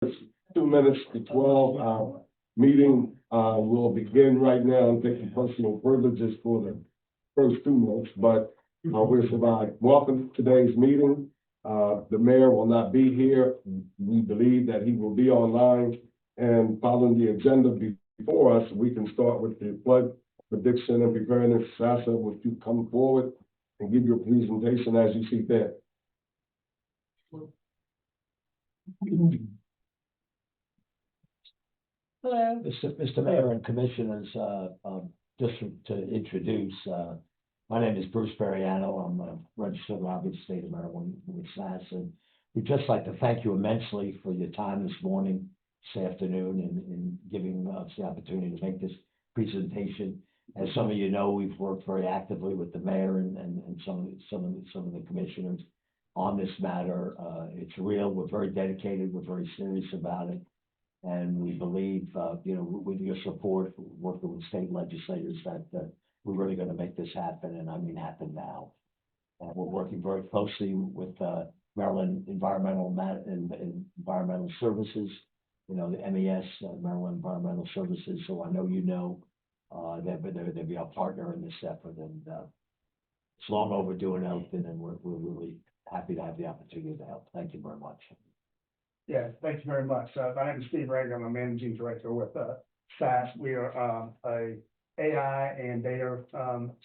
It's 2 minutes to 12. Our meeting will begin right now. I'm taking personal privileges for the first 2 minutes, but we'll survive. Welcome to today's meeting. The mayor will not be here. We believe that he will be online, and following the agenda before us, we can start with the flood prediction and preparedness. Sasa, would you come forward and give your presentation as you see fit? Hello. Mr. Mayor and Commissioners, just to introduce, my name is Bruce Periano. I'm a registered lobbyist in the state of Maryland with SAS, and we'd just like to thank you immensely for your time this morning, this afternoon, and giving us the opportunity to make this presentation. As some of you know, we've worked very actively with the mayor and some of the commissioners on this matter. It's real. We're very dedicated. We're very serious about it. And we believe, with your support, working with state legislators, that we're really going to make this happen, and I mean happen now. And we're working very closely with Maryland Environmental Services, the MES, Maryland Environmental Services. So I know they'll be our partner in this effort, and it's long overdue in Elkton, and we're really happy to have the opportunity to help. Thank you very much. Yeah, thank you very much. My name is Steve Rager. I'm a managing director with SAS. We are a AI and data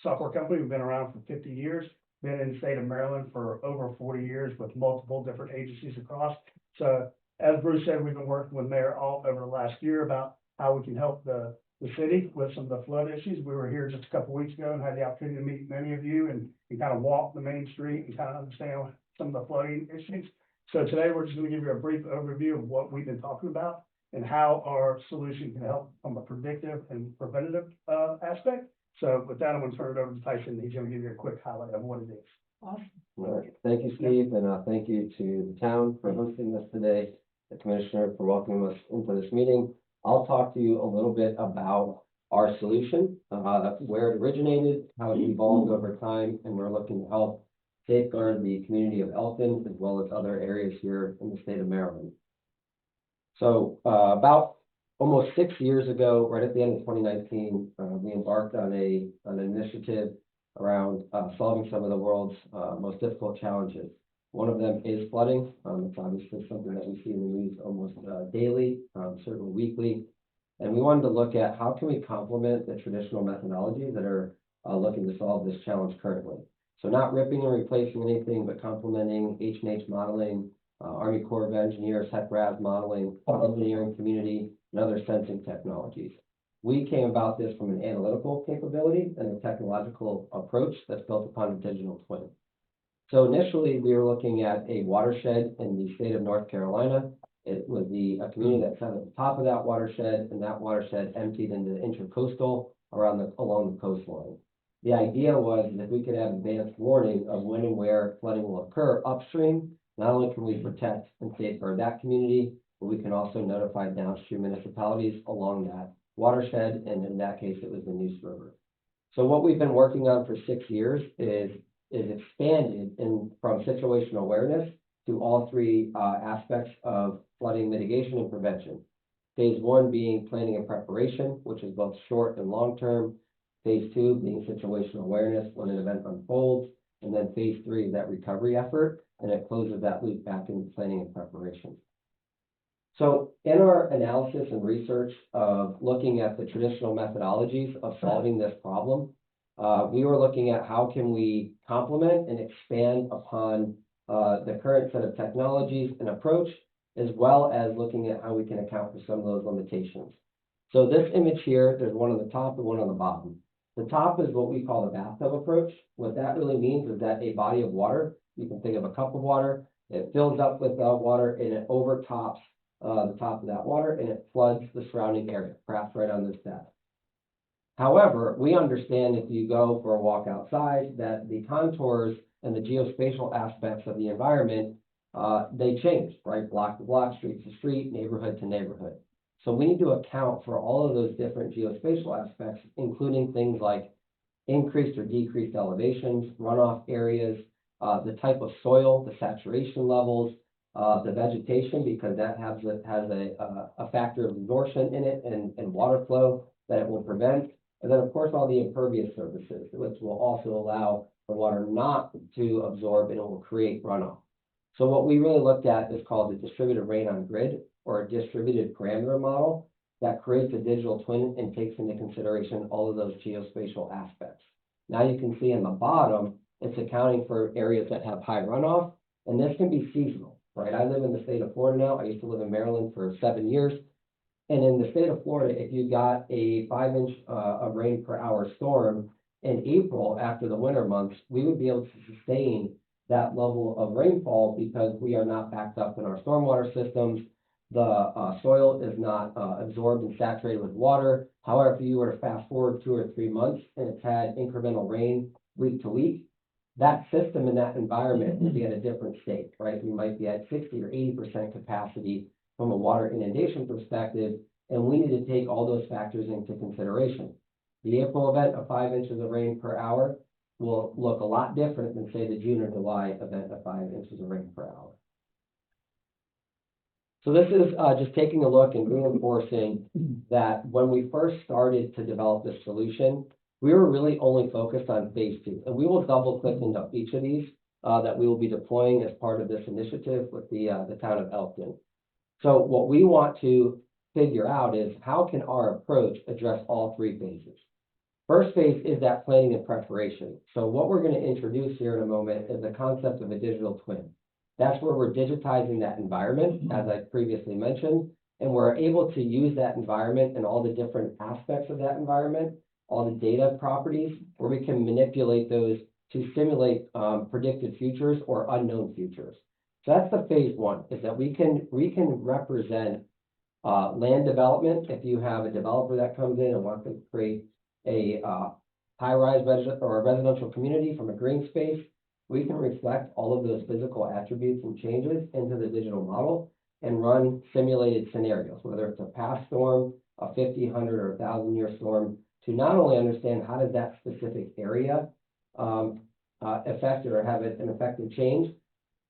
software company. We've been around for 50 years, been in the state of Maryland for over 40 years with multiple different agencies across. So as Bruce said, we've been working with Mayor Alt over the last year about how we can help the city with some of the flood issues. We were here just a couple of weeks ago and had the opportunity to meet many of you and kind of walk the main street and kind of understand some of the flooding issues. So today we're just going to give you a brief overview of what we've been talking about and how our solution can help from a predictive and preventative aspect. So with that, I'm going to turn it over to Tyson. He's going to give you a quick highlight of what it is. Awesome. All right. Thank you, Steve, and thank you to the town for hosting us today, the commissioner for welcoming us into this meeting. I'll talk to you a little bit about our solution, where it originated, how it evolved over time, and we're looking to help safeguard the community of Elkton as well as other areas here in the state of Maryland. So about almost 6 years ago, right at the end of 2019, we embarked on an initiative around solving some of the world's most difficult challenges. One of them is flooding. It's obviously something that we see in the news almost daily, certainly weekly. And we wanted to look at how can we complement the traditional methodologies that are looking to solve this challenge currently. So not ripping or replacing anything, but complementing H&H modeling, Army Corps of Engineers, HEC-RAS modeling, engineering community, and other sensing technologies. We came about this from an analytical capability and a technological approach that's built upon a digital twin. So initially, we were looking at a watershed in the state of North Carolina. It was a community that sat at the top of that watershed, and that watershed emptied into the intercoastal along the coastline. The idea was that if we could have advanced warning of when and where flooding will occur upstream, not only can we protect and safeguard that community, but we can also notify downstream municipalities along that watershed, and in that case, it was the Neuse River. So what we've been working on for 6 years is expanded from situational awareness to all three aspects of flooding mitigation and prevention. Phase 1 being planning and preparation, which is both short and long term. Phase 2 being situational awareness when an event unfolds, and then phase 3 is that recovery effort, and it closes that loop back into planning and preparation. So in our analysis and research of looking at the traditional methodologies of solving this problem, we were looking at how can we complement and expand upon the current set of technologies and approach, as well as looking at how we can account for some of those limitations. So this image here, there's one on the top and one on the bottom. The top is what we call the bathtub approach. What that really means is that a body of water, you can think of a cup of water, it fills up with water and it overtops the top of that water and it floods the surrounding area, perhaps right on this desk. However, we understand if you go for a walk outside that the contours and the geospatial aspects of the environment, they change, right? Block to block, street to street, neighborhood to neighborhood. So we need to account for all of those different geospatial aspects, including things like increased or decreased elevations, runoff areas, the type of soil, the saturation levels, the vegetation, because that has a factor of absorption in it and water flow that it will prevent. And then, of course, all the impervious surfaces, which will also allow the water not to absorb and it will create runoff. So what we really looked at is called the distributed rain on grid, or a distributed parameter model that creates a digital twin and takes into consideration all of those geospatial aspects. Now you can see in the bottom, it's accounting for areas that have high runoff, and this can be seasonal, right? I live in the state of Florida now. I used to live in Maryland for 7 years. And in the state of Florida, if you got a 5-inch of rain per hour storm in April after the winter months, we would be able to sustain that level of rainfall because we are not backed up in our stormwater systems. The soil is not absorbed and saturated with water. However, if you were to fast forward 2 or 3 months and it's had incremental rain week to week, that system and that environment would be at a different state, right? We might be at 60 or 80% capacity from a water inundation perspective, and we need to take all those factors into consideration. The April event of 5 inches of rain per hour will look a lot different than, say, the June or July event of 5 inches of rain per hour. So this is just taking a look and reinforcing that when we first started to develop this solution, we were really only focused on phase 2. And we will double click into each of these that we will be deploying as part of this initiative with the town of Elkton. So what we want to figure out is how can our approach address all 3 phases? First phase is that planning and preparation. So what we're going to introduce here in a moment is the concept of a digital twin. That's where we're digitizing that environment, as I previously mentioned, and we're able to use that environment and all the different aspects of that environment, all the data properties, where we can manipulate those to simulate predicted futures or unknown futures. So that's the phase 1, is that we can represent land development. If you have a developer that comes in and wants to create a high-rise or a residential community from a green space, we can reflect all of those physical attributes and changes into the digital model and run simulated scenarios, whether it's a past storm, a 50, 100, or 1,000-year storm, to not only understand how does that specific area affect or have an effective change,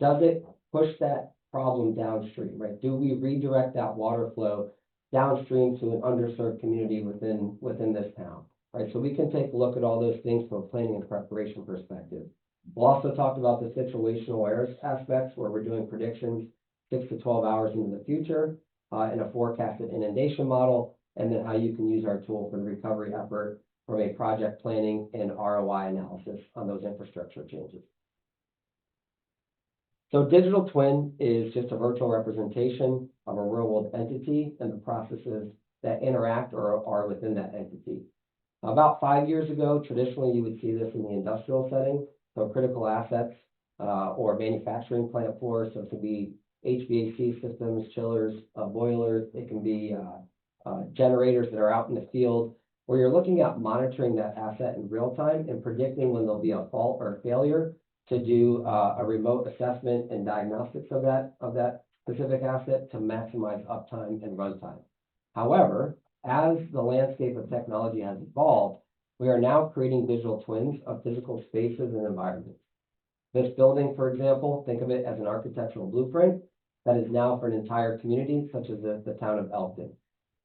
does it push that problem downstream, right? Do we redirect that water flow downstream to an underserved community within this town, right? So we can take a look at all those things from a planning and preparation perspective. We'll also talk about the situational awareness aspects, where we're doing predictions 6 to 12 hours into the future in a forecasted inundation model, and then how you can use our tool for the recovery effort from a project planning and ROI analysis on those infrastructure changes. So digital twin is just a virtual representation of a real world entity and the processes that interact or are within that entity. About 5 years ago, traditionally you would see this in the industrial setting, so critical assets or manufacturing plant floors. So it could be HVAC systems, chillers, boilers. It can be generators that are out in the field, where you're looking at monitoring that asset in real time and predicting when there'll be a fault or a failure to do a remote assessment and diagnostics of that specific asset to maximize uptime and runtime. However, as the landscape of technology has evolved, we are now creating digital twins of physical spaces and environments. This building, for example, think of it as an architectural blueprint that is now for an entire community, such as the town of Elkton.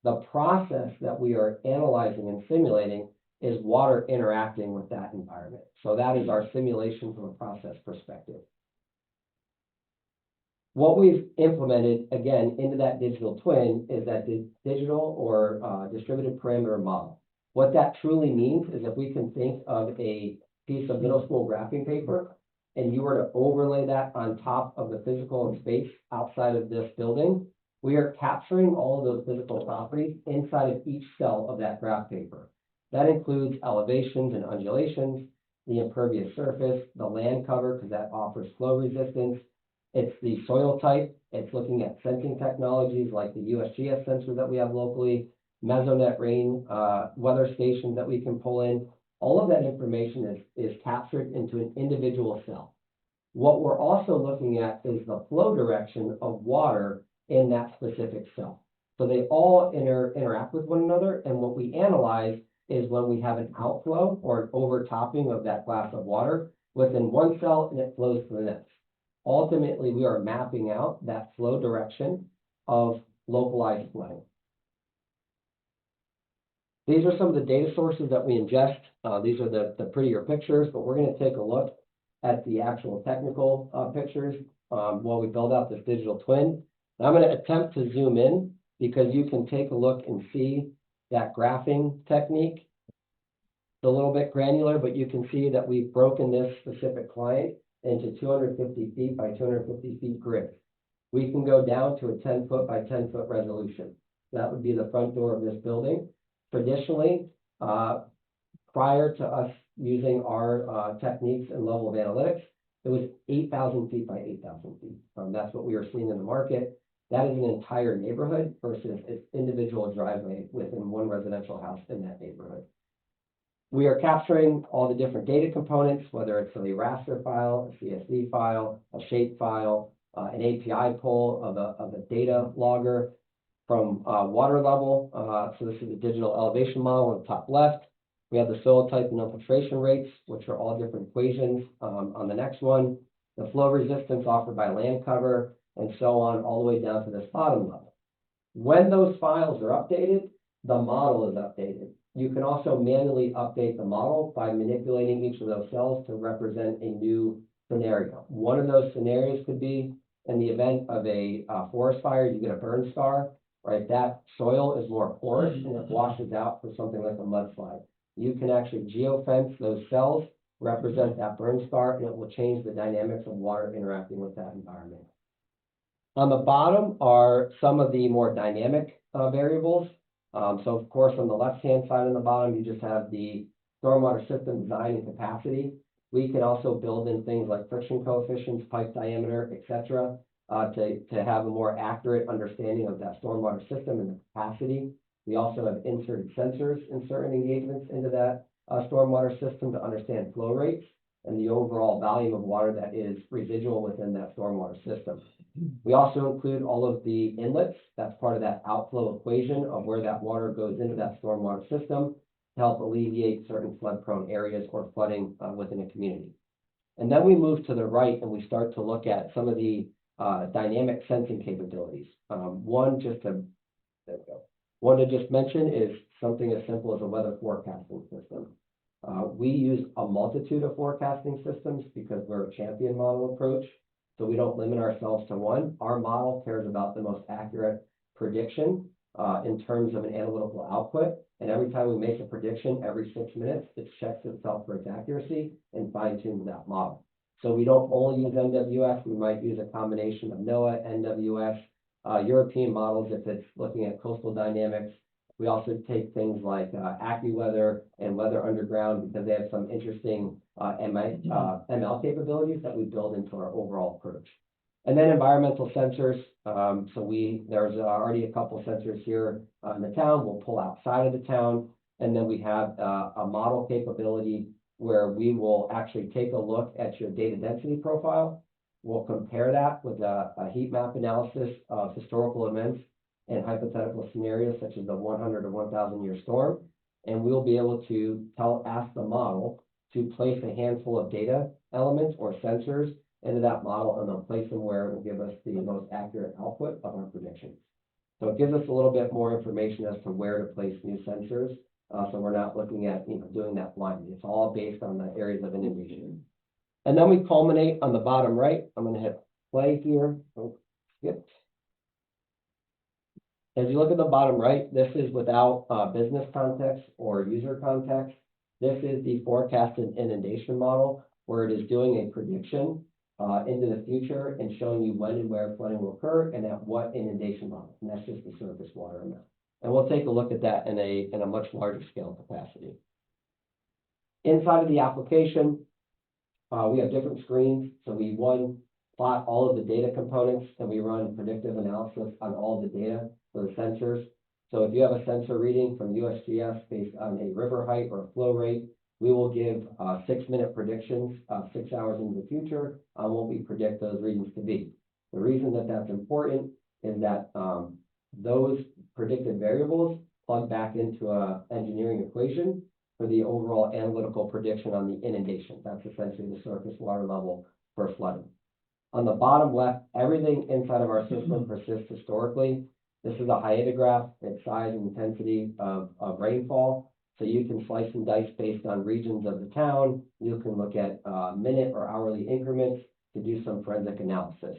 The process that we are analyzing and simulating is water interacting with that environment. So that is our simulation from a process perspective. What we've implemented, again, into that digital twin is that the digital or distributed parameter model. What that truly means is if we can think of a piece of middle school graphing paper, and you were to overlay that on top of the physical and space outside of this building, we are capturing all of those physical properties inside of each cell of that graph paper. That includes elevations and undulations, the impervious surface, the land cover, because that offers flow resistance. It's the soil type. It's looking at sensing technologies like the USGS sensor that we have locally, Mesonet rain, weather stations that we can pull in. All of that information is captured into an individual cell. What we're also looking at is the flow direction of water in that specific cell. So they all interact with one another, and what we analyze is when we have an outflow or an overtopping of that glass of water within one cell and it flows to the next. ultimately we are mapping out that flow direction of localized flooding. These are some of the data sources that we ingest. These are the prettier pictures, but we're going to take a look at the actual technical pictures while we build out this digital twin. And I'm going to attempt to zoom in because you can take a look and see that graphing technique. It's a little bit granular, but you can see that we've broken this specific client into 250 feet by 250 feet grid. We can go down to a 10-foot by 10-foot resolution. That would be the front door of this building. Traditionally, prior to us using our techniques and level of analytics, it was 8,000 feet by 8,000 feet. That's what we were seeing in the market. That is an entire neighborhood versus its individual driveway within one residential house in that neighborhood. We are capturing all the different data components, whether it's a raster file, a CSV file, a shape file, an API pull of a data logger from water level. So this is a digital elevation model on the top left. We have the soil type and infiltration rates, which are all different equations on the next one. The flow resistance offered by land cover, and so on, all the way down to this bottom level. When those files are updated, the model is updated. You can also manually update the model by manipulating each of those cells to represent a new scenario. One of those scenarios could be in the event of a forest fire, you get a burn scar, right? That soil is more porous and it washes out for something like a mudslide. You can actually geofence those cells, represent that burn scar, and it will change the dynamics of water interacting with that environment. On the bottom are some of the more dynamic variables. So of course, on the left-hand side on the bottom, you just have the stormwater system design and capacity. We can also build in things like friction coefficients, pipe diameter, etc., to have a more accurate understanding of that stormwater system and the capacity. We also have inserted sensors in certain engagements into that stormwater system to understand flow rates and the overall volume of water that is residual within that stormwater system. We also include all of the inlets. That's part of that outflow equation of where that water goes into that stormwater system to help alleviate certain flood-prone areas or flooding within a community. And then we move to the right and we start to look at some of the dynamic sensing capabilities. One to just mention is something as simple as a weather forecasting system. We use a multitude of forecasting systems because we're a champion model approach. So we don't limit ourselves to one. Our model cares about the most accurate prediction in terms of an analytical output. And every time we make a prediction, every 6 minutes, it checks itself for its accuracy and fine-tunes that model. So we don't only use NWS. We might use a combination of NOAA, NWS, European models if it's looking at coastal dynamics. We also take things like AccuWeather and Weather Underground because they have some interesting ML capabilities that we build into our overall approach. And then environmental sensors. There's already a couple sensors here in the town. We'll pull outside of the town. And then we have a model capability where we will actually take a look at your data density profile. We'll compare that with a heat map analysis of historical events and hypothetical scenarios such as the 100 or 1,000 year storm. And we'll be able to ask the model to place a handful of data elements or sensors into that model, and they'll place them where it will give us the most accurate output of our predictions. So it gives us a little bit more information as to where to place new sensors. So we're not looking at doing that blindly. It's all based on the areas of innovation. And then we culminate on the bottom right. I'm going to hit play here. Oh, skip. As you look at the bottom right, this is without business context or user context. This is the forecasted inundation model where it is doing a prediction into the future and showing you when and where flooding will occur and at what inundation level. And that's just the surface water amount. And we'll take a look at that in a much larger scale capacity. Inside of the application, we have different screens. So we plot all of the data components and we run predictive analysis on all the data for the sensors. So if you have a sensor reading from USGS based on a river height or a flow rate, we will give 6-minute predictions 6 hours into the future on what we predict those readings to be. The reason that that's important is that those predicted variables plug back into an engineering equation for the overall analytical prediction on the inundation. That's essentially the surface water level for flooding. On the bottom left, everything inside of our system persists historically. This is a hyetograph, its size and intensity of rainfall. So you can slice and dice based on regions of the town. You can look at minute or hourly increments to do some forensic analysis.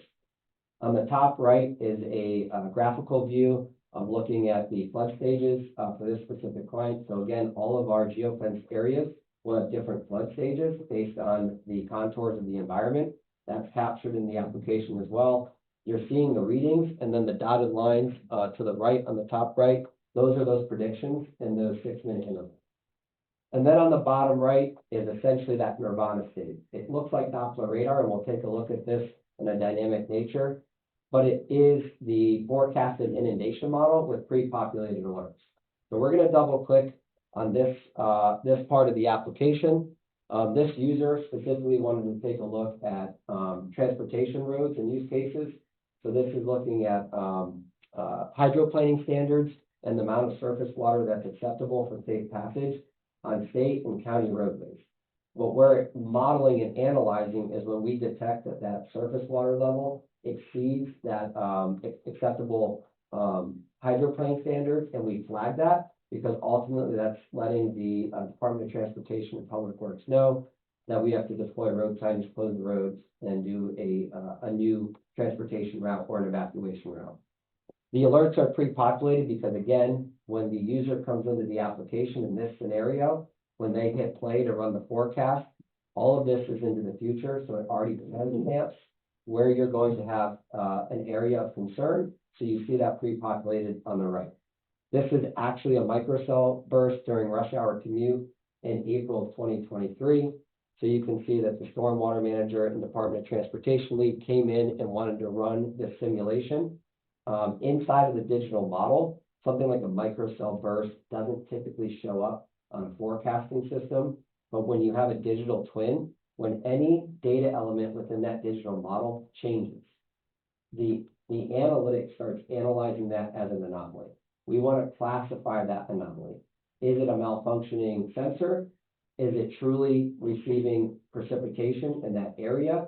On the top right is a graphical view of looking at the flood stages for this specific client. So again, all of our geofenced areas will have different flood stages based on the contours of the environment. That's captured in the application as well. You're seeing the readings, and then the dotted lines to the right on the top right, those are those predictions in those 6-minute intervals. And then on the bottom right is essentially that nirvana state. It looks like Doppler radar, and we'll take a look at this in a dynamic nature, but it is the forecasted inundation model with pre-populated alerts. So we're going to double click on this part of the application. This user specifically wanted to take a look at transportation roads and use cases. So this is looking at hydroplaning standards and the amount of surface water that's acceptable for safe passage on state and county roadways. What we're modeling and analyzing is when we detect that that surface water level exceeds that acceptable hydroplane standards, and we flag that because ultimately that's letting the Department of Transportation and Public Works know that we have to deploy road signs, close the roads, and do a new transportation route or an evacuation route. The alerts are pre-populated because, again, when the user comes into the application in this scenario, when they hit play to run the forecast, all of this is into the future, so it already timestamps where you're going to have an area of concern. So you see that pre-populated on the right. This is actually a microcell burst during rush hour commute in April of 2023. So you can see that the stormwater manager and Department of Transportation lead came in and wanted to run this simulation. Inside of the digital model, something like a microcell burst doesn't typically show up on a forecasting system, but when you have a digital twin, when any data element within that digital model changes, the analytics starts analyzing that as an anomaly. We want to classify that anomaly. Is it a malfunctioning sensor? Is it truly receiving precipitation in that area?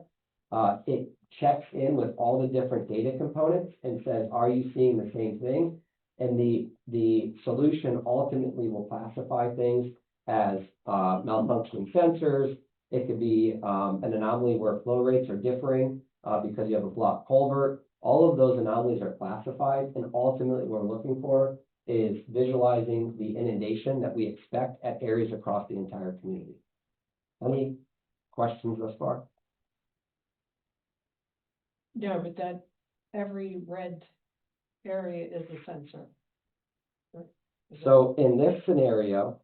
It checks in with all the different data components and says, are you seeing the same thing? And the solution ultimately will classify things as malfunctioning sensors. It could be an anomaly where flow rates are differing because you have a blocked culvert. All of those anomalies are classified, and ultimately what we're looking for is visualizing the inundation that we expect at areas across the entire community. Any questions thus far? Yeah, but that every red area is a sensor. Right? So in this scenario,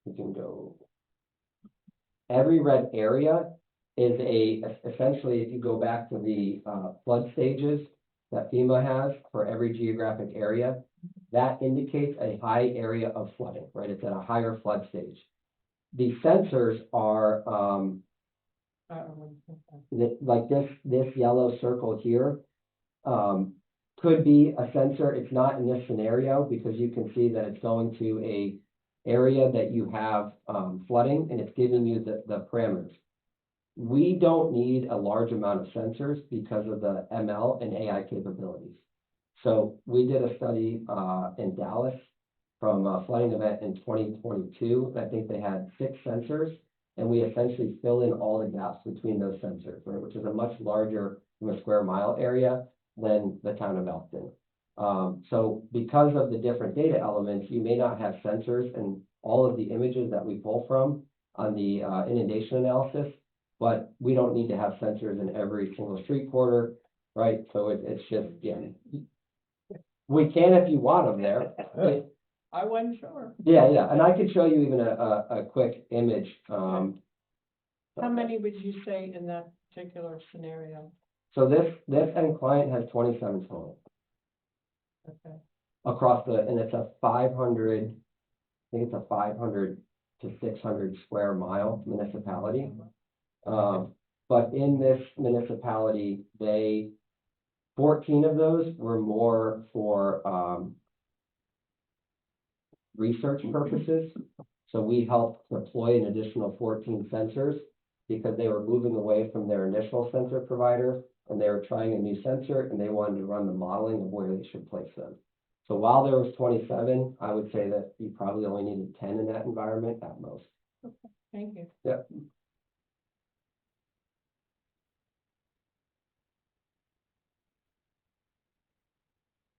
we can go, every red area is essentially, if you go back to the flood stages that FEMA has for every geographic area, that indicates a high area of flooding, right? It's at a higher flood stage. The sensors are like this yellow circle here could be a sensor. It's not in this scenario because you can see that it's going to a area that you have flooding, and it's giving you the parameters. We don't need a large amount of sensors because of the ML and AI capabilities. So we did a study in Dallas from a flooding event in 2022. I think they had 6 sensors, and we essentially fill in all the gaps between those sensors, right, which is a much larger from a square mile area than the town of Elkton. So because of the different data elements, you may not have sensors in all of the images that we pull from on the inundation analysis, but we don't need to have sensors in every single street corner, right? So it's just, yeah. We can if you want them there. I wasn't sure. Yeah, and I could show you even a quick image. How many would you say in that particular scenario? So this end client has 27 total Okay. across and it's a 500, I think it's a 500 to 600 square mile municipality. But in this municipality, 14 of those were more for research purposes. So we helped deploy an additional 14 sensors because they were moving away from their initial sensor provider, and they were trying a new sensor, and they wanted to run the modeling of where they should place them. So while there was 27, I would say that you probably only needed 10 in that environment at most. Thank you. Yep.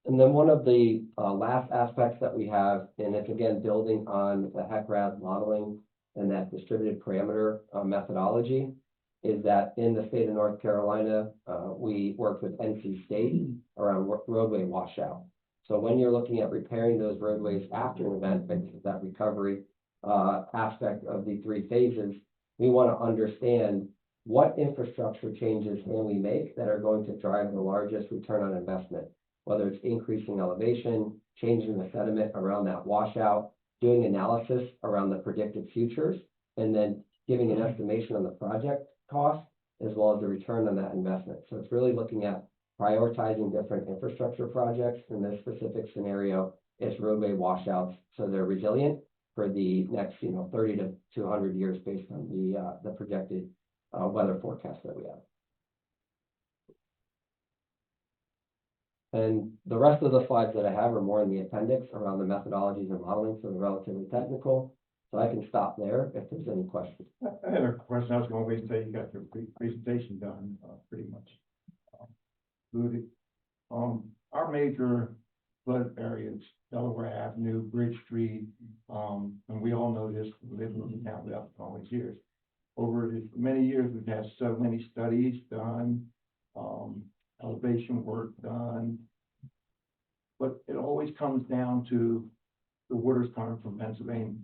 And then one of the last aspects that we have, and it's again building on the HEC-RAS modeling and that distributed parameter methodology, is that in the state of North Carolina, we work with NC State around roadway washout. So when you're looking at repairing those roadways after an event, that recovery aspect of the 3 phases, we want to understand what infrastructure changes can we make that are going to drive the largest return on investment, whether it's increasing elevation, changing the sediment around that washout, doing analysis around the predicted futures, and then giving an estimation on the project cost, as well as the return on that investment. So it's really looking at prioritizing different infrastructure projects. In this specific scenario, it's roadway washouts, so they're resilient for the next, 30 to 200 years based on the projected weather forecast that we have. And the rest of the slides that I have are more in the appendix around the methodologies and modeling, so they're relatively technical. So I can stop there if there's any questions. I had a question. I was going to say you got your presentation done, pretty much. Good. Our major flood areas, Delaware Avenue, Bridge Street, and we all know this, living in town for all these years. Over the many years, we've had so many studies done, elevation work done, but it always comes down to the water's coming from Pennsylvania,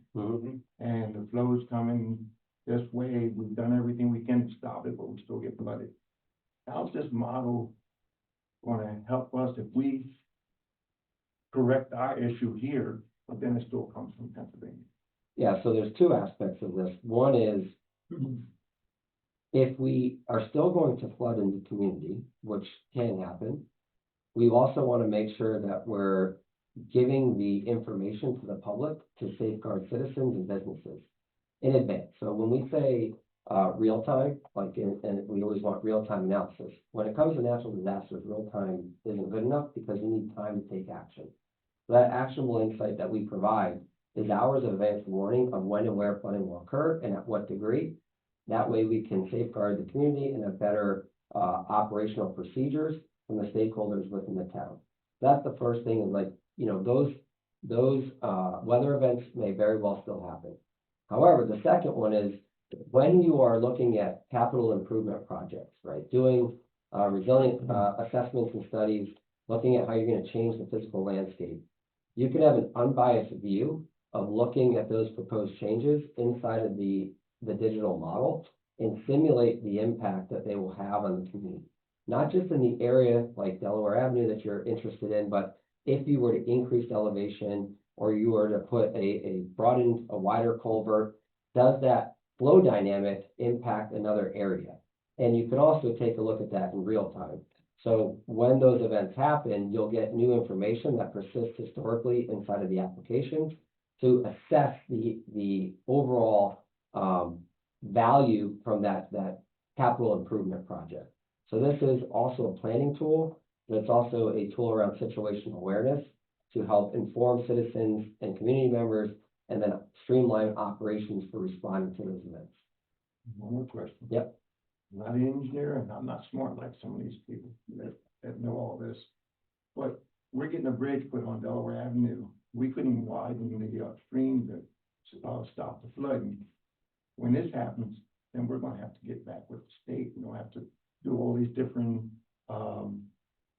and the flow's coming this way. We've done everything we can to stop it, but we still get flooded. How's this model going to help us if we correct our issue here, but then it still comes from Pennsylvania? Yeah, so there's 2 aspects of this. One is, if we are still going to flood in the community, which can happen, we also want to make sure that we're giving the information to the public to safeguard citizens and businesses in advance. So when we say real time, and we always want real time analysis, when it comes to natural disasters, real time isn't good enough because you need time to take action. So that actionable insight that we provide is hours of advance warning of when and where flooding will occur and at what degree. That way we can safeguard the community and have better operational procedures from the stakeholders within the town. That's the first thing, is those weather events may very well still happen. However, the second one is when you are looking at capital improvement projects, right? Doing resilient assessments and studies, looking at how you're going to change the physical landscape. You can have an unbiased view of looking at those proposed changes inside of the digital model and simulate the impact that they will have on the community. Not just in the area like Delaware Avenue that you're interested in, but if you were to increase elevation or you were to put broaden a wider culvert, does that flow dynamic impact another area? And you could also take a look at that in real time. So when those events happen, you'll get new information that persists historically inside of the applications to assess the overall value from that capital improvement project. So this is also a planning tool, but it's also a tool around situational awareness to help inform citizens and community members and then streamline operations for responding to those events. One more question. Yep. I'm not an engineer and I'm not smart like some of these people that know all this, but we're getting a bridge put on Delaware Avenue. We couldn't widen the upstream to stop the flooding. When this happens, then we're going to have to get back with the state. We're going to have to do all these different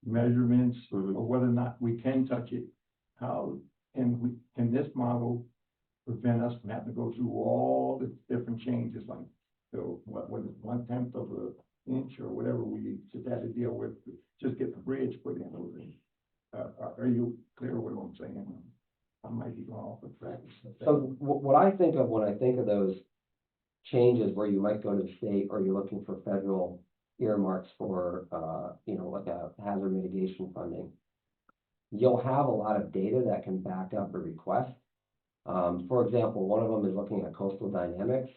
measurements or whether or not we can touch it. How can this model prevent us from having to go through all the different changes, like what was it, 1/10 of an inch or whatever we just had to deal with to just get the bridge put in over there? Are you clear what I'm saying? I might be going off the track. So what I think of when I think of those changes where you might go to the state or you're looking for federal earmarks for, like a hazard mitigation funding, you'll have a lot of data that can back up a request. For example, one of them is looking at coastal dynamics.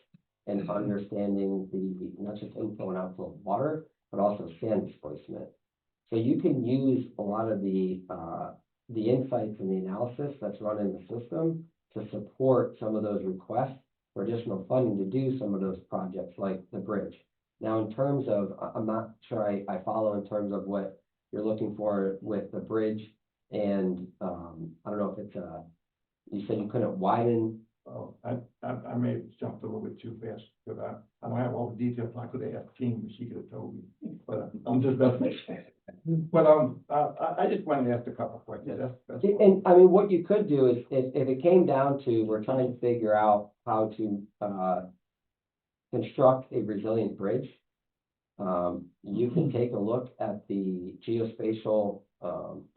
and understanding the, not just inflow and outflow of water, but also sand displacement. So you can use a lot of the insights and the analysis that's run in the system to support some of those requests for additional funding to do some of those projects like the bridge. Now, in terms of, I'm not sure I follow in terms of what you're looking for with the bridge, and I don't know if it's you said you couldn't widen. Oh, I may have jumped a little bit too fast, because I don't have all the details. I could have asked King, but she could have told me, but I'm just messing. But, I just wanted to ask a couple of questions. That's all. And I mean, what you could do is, if it came down to, we're trying to figure out how to construct a resilient bridge. You can take a look at the geospatial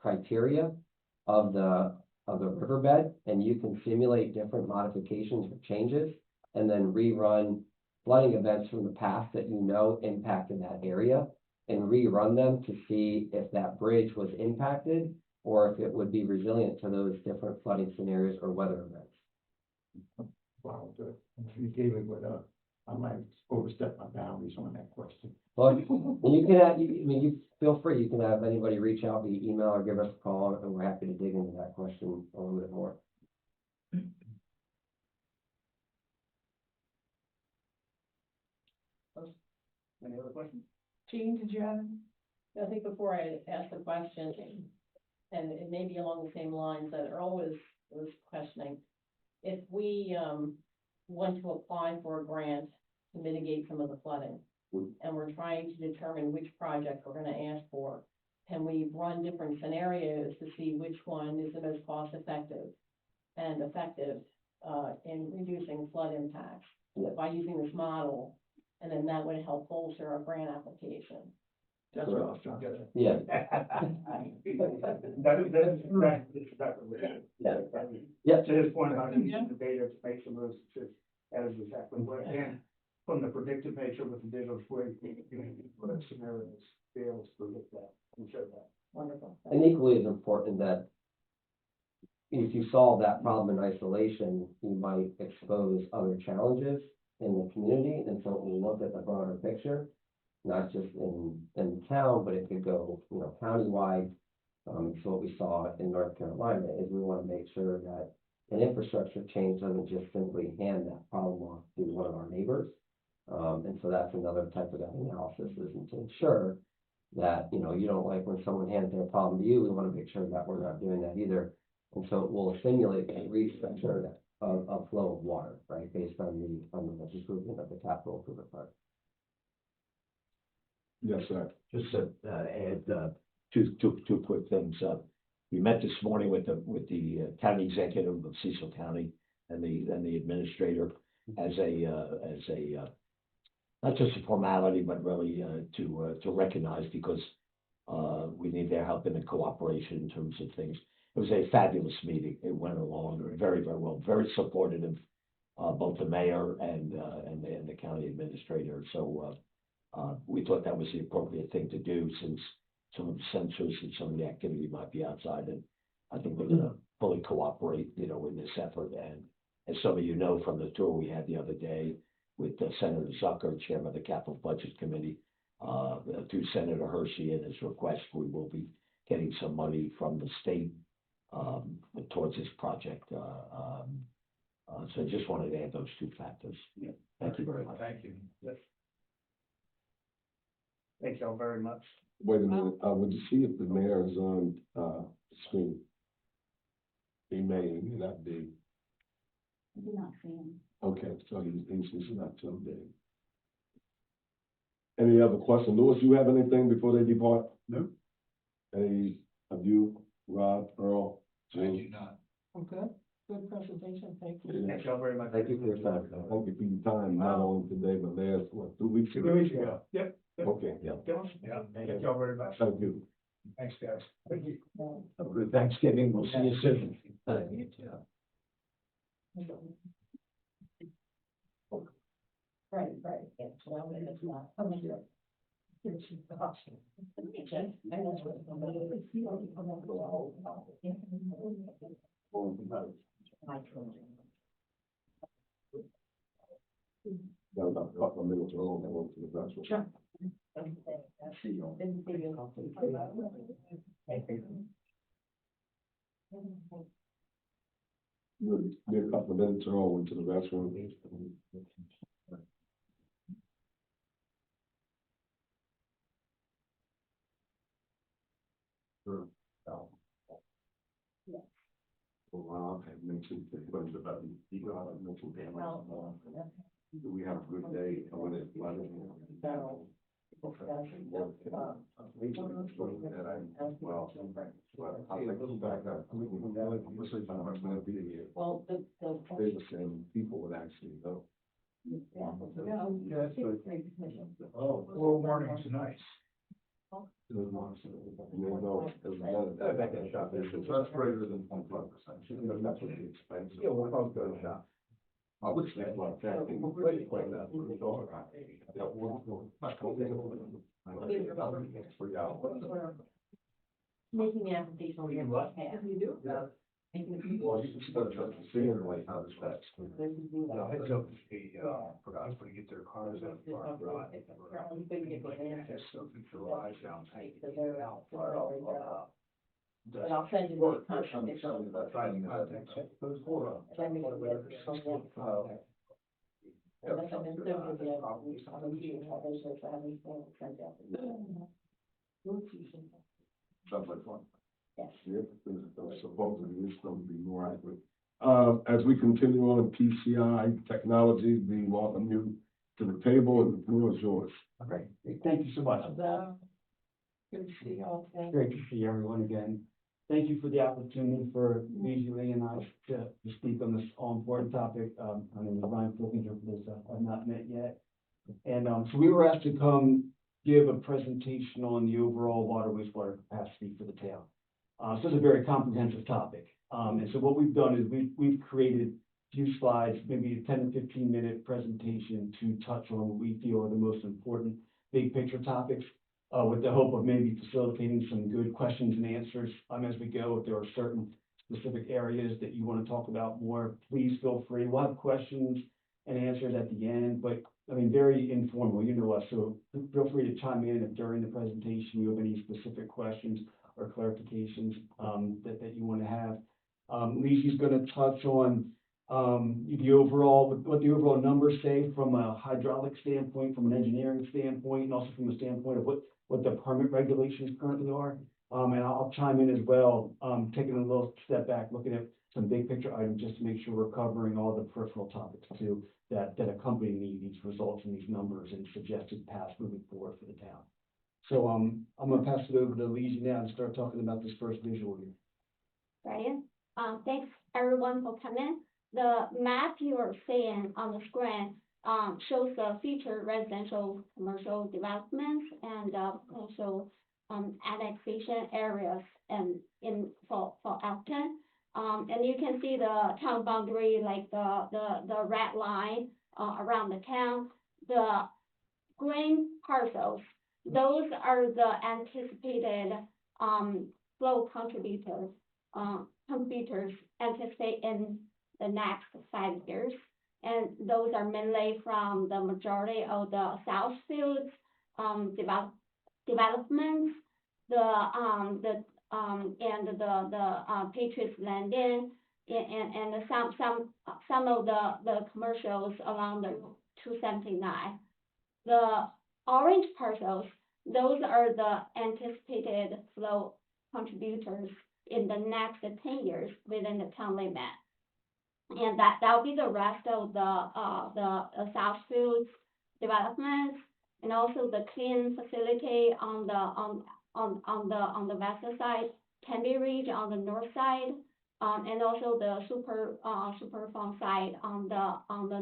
criteria of the riverbed, and you can simulate different modifications or changes, and then rerun flooding events from the past that you know impacted that area, and rerun them to see if that bridge was impacted or if it would be resilient to those different flooding scenarios or weather events. Wow, good. You gave it, but, I might overstep my boundaries on that question. Well, and you can have, you feel free, you can have anybody reach out via email or give us a call, and we're happy to dig into that question a little bit more. Any other questions? Jean, did you have? I think before I ask the question, and it may be along the same lines that Earl was questioning, if we, want to apply for a grant to mitigate some of the flooding, and we're trying to determine which project we're gonna ask for, can we run different scenarios to see which one is the most cost effective and effective, in reducing flood impacts Yeah. by using this model, and then that would help bolster our grant application. That's what I was trying to get at. Yeah, That is exactly. Yeah. I mean, Yeah. To his point about using the data to make some of those decisions, that is exactly what, and from the predictive nature with the digital twin, you can put up scenarios, be able to predict that and show that. Wonderful. and equally as important that if you solve that problem in isolation, you might expose other challenges in the community, and so we look at the broader picture, not just in town, but it could go, countywide. So what we saw in North Carolina is we want to make sure that an infrastructure change doesn't just simply hand that problem off to one of our neighbors. And so that's another type of that analysis, is to ensure that, you don't like when someone hands their problem to you, we want to make sure that we're not doing that either. And so it will simulate a restructure of flow of water, right, based on the improvement of the capital improvement fund. Yes, sir. Just to add two quick things. We met this morning with the county executive of Cecil County and the administrator as a not just a formality, but really to recognize, because we need their help and the cooperation in terms of things. It was a fabulous meeting. It went along very, very well, very supportive, both the mayor and the county administrator. So we thought that was the appropriate thing to do, since some of the sensors and some of the activity might be outside, and I think we're gonna fully cooperate, in this effort. And as some of you know from the tour we had the other day with Senator Zucker, chairman of the Capital Budget Committee, through Senator Hershey and his request, we will be getting some money from the state towards this project. So I just wanted to add those two factors. Yeah. Thank you very much. Thank you. Yes. Thank y'all very much. Wait a minute, would you see if the mayor is on, the screen? He may not be. I do not see him. Okay, so he's not till then. Any other question? Louis, you have anything before they depart? No. Any of you, Rob, Earl, Jane? I'm good. Good presentation, thank you. Yeah. Thank y'all very much. Thank you for your time. Thank you for your time, not only today, but last, 2 weeks ago? 2 weeks ago. Yep. Okay, Yeah. Thank y'all very much. thank you. Thanks, guys. Thank you. Have a good Thanksgiving. We'll see you soon. Right, yeah, so I'm gonna, I'm gonna do it. Check. I know Yeah. that's what. Sure. See you. Didn't see you. Be a couple of minutes or all into the restroom. Sure. Yeah. Well, I had mentioned the questions about the, I mentioned Well, we have a good day coming in. Well, I think it's back up. Well, the. They were saying people would actually know. Oh, well, morning's nice. And they know, that's greater than 0.5%. That's what the expense. Yeah, well, I'll go to shop. I would say like that. Making the application. You do? Well, you can start seeing like how this affects. Heads up, forgot to get their cars out. But I'll send you the contract. Sounds like fun. Yes. Yeah, supposedly it's going to be more accurate. As we continue on PCI technology, we welcome you to the table and the floor is yours. Great, thank you so much. Good to see you all. Great to see everyone again. Thank you for the opportunity for Lee and I to speak on this all important topic. My name is Ryan Filkinger, for those I've not met yet. And, so we were asked to come give a presentation on the overall water wastewater capacity for the town. So it's a very comprehensive topic. And so what we've done is we've created a few slides, maybe a 10 to 15 minute presentation to touch on what we feel are the most important big picture topics, with the hope of maybe facilitating some good questions and answers, as we go. If there are certain specific areas that you want to talk about more, please feel free. We'll have questions and answers at the end, but I mean, very informal, you know us, so feel free to chime in if during the presentation you have any specific questions or clarifications, that you want to have. Lisa's going to touch on, the overall, what the overall numbers say from a hydraulic standpoint, from an engineering standpoint, and also from a standpoint of what the permit regulations currently are. And I'll chime in as well, taking a little step back, looking at some big picture items, just to make sure we're covering all the peripheral topics too, that accompany these results and these numbers and suggested paths moving forward for the town. So, I'm gonna pass it over to Lisa now and start talking about this first visual here. Brian, thanks everyone for coming. The map you are seeing on the screen, shows the future residential commercial developments and, also, annexation areas and for Elkton. And you can see the town boundary, like the red line, around the town. The green parcels, those are the anticipated, flow contributors anticipate in the next 5 years. And those are mainly from the majority of the Southfields, developments, and the Patriots Landing, and some of the commercials along the 279. The orange parcels, those are the anticipated flow contributors in the next 10 years within the town limit. And that'll be the rest of the Southfields developments, and also the clean facility on the west side, Canby Ridge on the north side, and also the Superfund side on the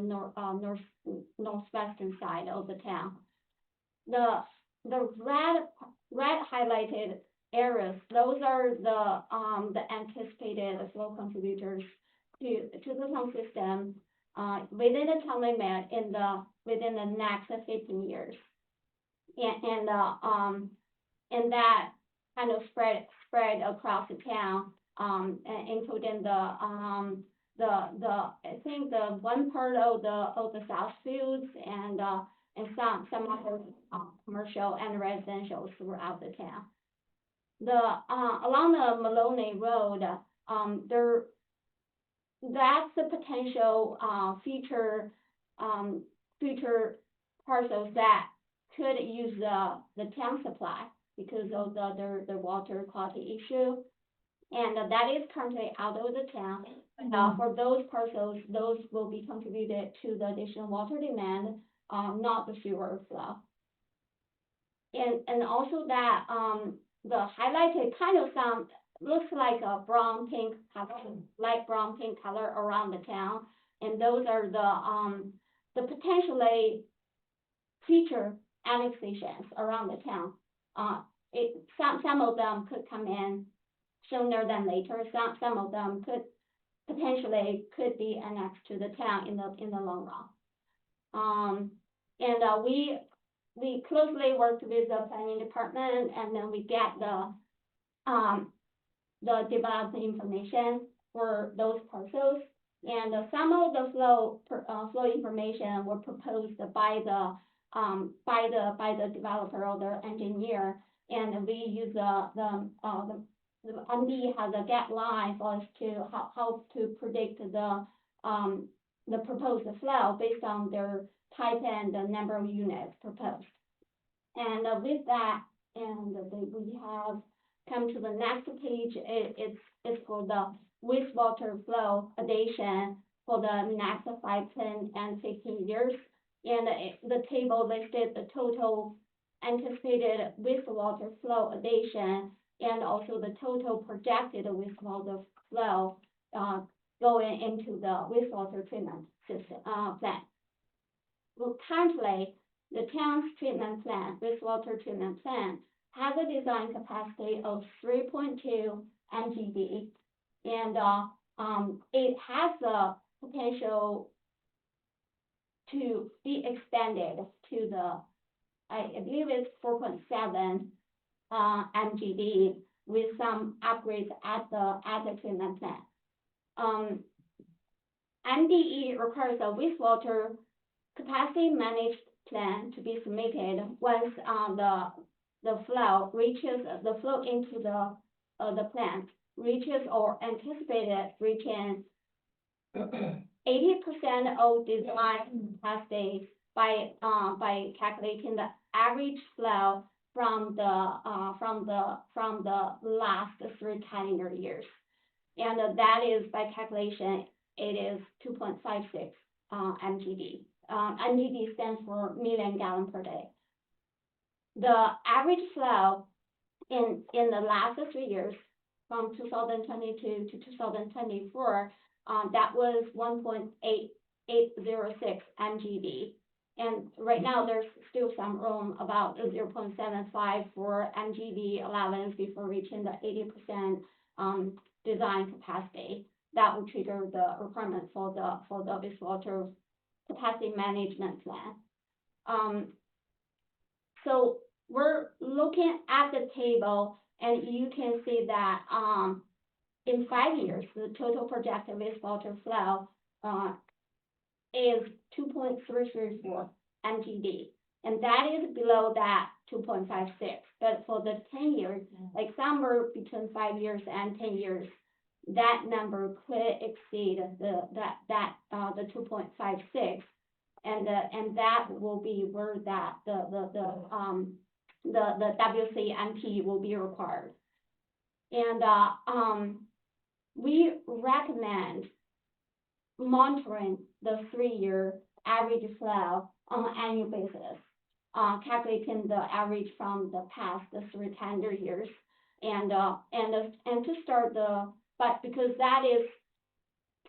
northwestern side of the town. The red highlighted areas, those are the anticipated flow contributors to the town system, within the town limit within the next 15 years. And that kind of spread across the town, including I think the one part of the Southfields and and some other, commercial and residential throughout the town. Along the Maloney Road, that's the potential, future parcels that could use the town supply because of the water quality issue. And that is currently out of the town. For those parcels, those will be contributed to the additional water demand, not the sewer flow. And also that, the highlighted kind of looks like a brown pink color, light brown pink color around the town. And those are the potentially future annexations around the town. Some of them could come in sooner than later. Some of them could be annexed to the town in the long run. We closely worked with the planning department, and then we get the development information for those parcels. And some of the flow information were proposed by the developer or the engineer, and we use the MD has a guideline for us to how to predict the proposed flow based on their type and the number of units proposed. And with that, and we have come to the next page. It's for the wastewater flow addition for the next 5, 10, and 15 years. And the table listed the total anticipated wastewater flow addition and also the total projected wastewater flow going into the wastewater treatment system plant. Well, currently, the town's treatment plant, wastewater treatment plant, has a design capacity of 3.2 MGD, and it has the potential to be expanded to I believe it's 4.7 MGD with some upgrades at the treatment plant. MDE requires a wastewater capacity managed plan to be submitted once the flow into the plant reaches or anticipated reaching 80% of design capacity by calculating the average flow from the last 3 calendar years, and that is by calculation it is 2.56 MGD. MGD stands for million gallon per day. The average flow in the last 3 years, from 2022 to 2024, that was 1.8806 MGD. And right now there's still some room, about 0.75 for MGD allowance before reaching the 80% design capacity. That will trigger the requirement for the wastewater capacity management plan. So we're looking at the table, and you can see that in 5 years, the total projected wastewater flow is 2.334 MGD, and that is below that 2.56. But for the 10 years, like somewhere between 5 years and 10 years, that number could exceed the 2.56, and that will be where that the WCMP will be required. And we recommend monitoring the 3-year average flow on an annual basis, calculating the average from the past 3 calendar years, and to start but because that is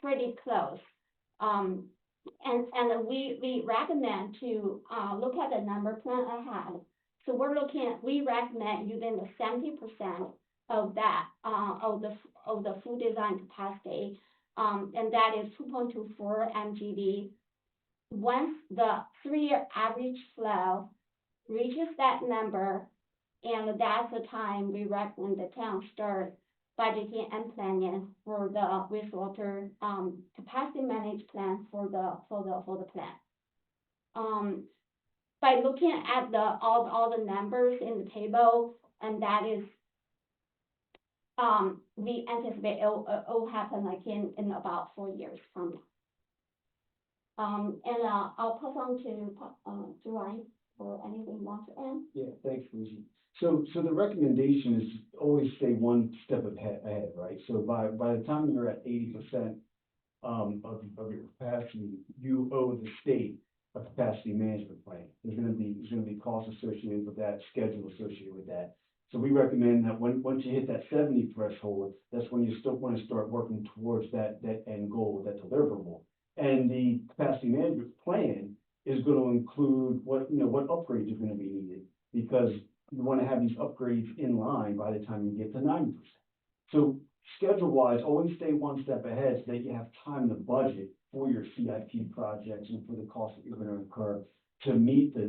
pretty close, and we recommend to look at the number plan ahead. So we recommend using the 70% of that of the full design capacity, and that is 2.24 MGD. Once the 3-year average flow reaches that number, and that's the time we recommend the town start budgeting and planning for the wastewater capacity managed plan for the plant. by looking at all the numbers in the table, and that is, we anticipate it'll happen like in about 4 years from now. I'll pass on to Ryan for anything you want to add. Yeah, thanks, Lucy. So the recommendation is always stay one step ahead, right? So by the time you're at 80%, of your capacity, you owe the state a capacity management plan. There's gonna be costs associated with that, schedule associated with that. So we recommend that once you hit that 70 threshold, that's when you still wanna start working towards that end goal, that deliverable. And the capacity management plan is gonna include what upgrades are gonna be needed, because you wanna have these upgrades in line by the time you get to 90%. So schedule-wise, always stay one step ahead so that you have time to budget for your CIP projects and for the costs that you're gonna incur to meet the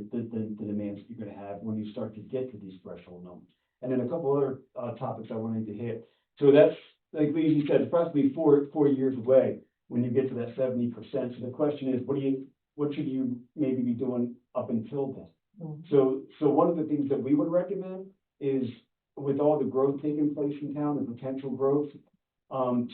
demands that you're gonna have when you start to get to these threshold numbers. And then a couple other topics I wanted to hit. So that's, like Lee said, it's approximately four years away when you get to that 70%. So the question is, what should you maybe be doing up until then? So one of the things that we would recommend is, with all the growth taking place in town, the potential growth,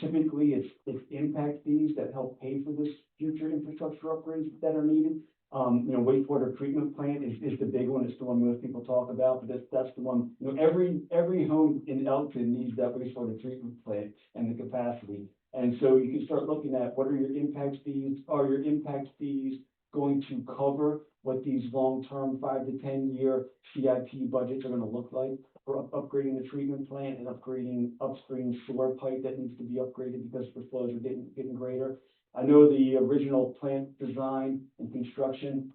typically it's impact fees that help pay for this future infrastructure upgrades that are needed. Wastewater treatment plant is the big one. It's the one most people talk about, but that's the one, every home in Elkton needs that wastewater treatment plant and the capacity. And so you can start looking at what are your impact fees? Are your impact fees going to cover what these long-term 5 to 10 year CIP budgets are gonna look like for upgrading the treatment plant and upgrading upstream sewer pipe that needs to be upgraded because the flows are getting greater? I know the original plant design and construction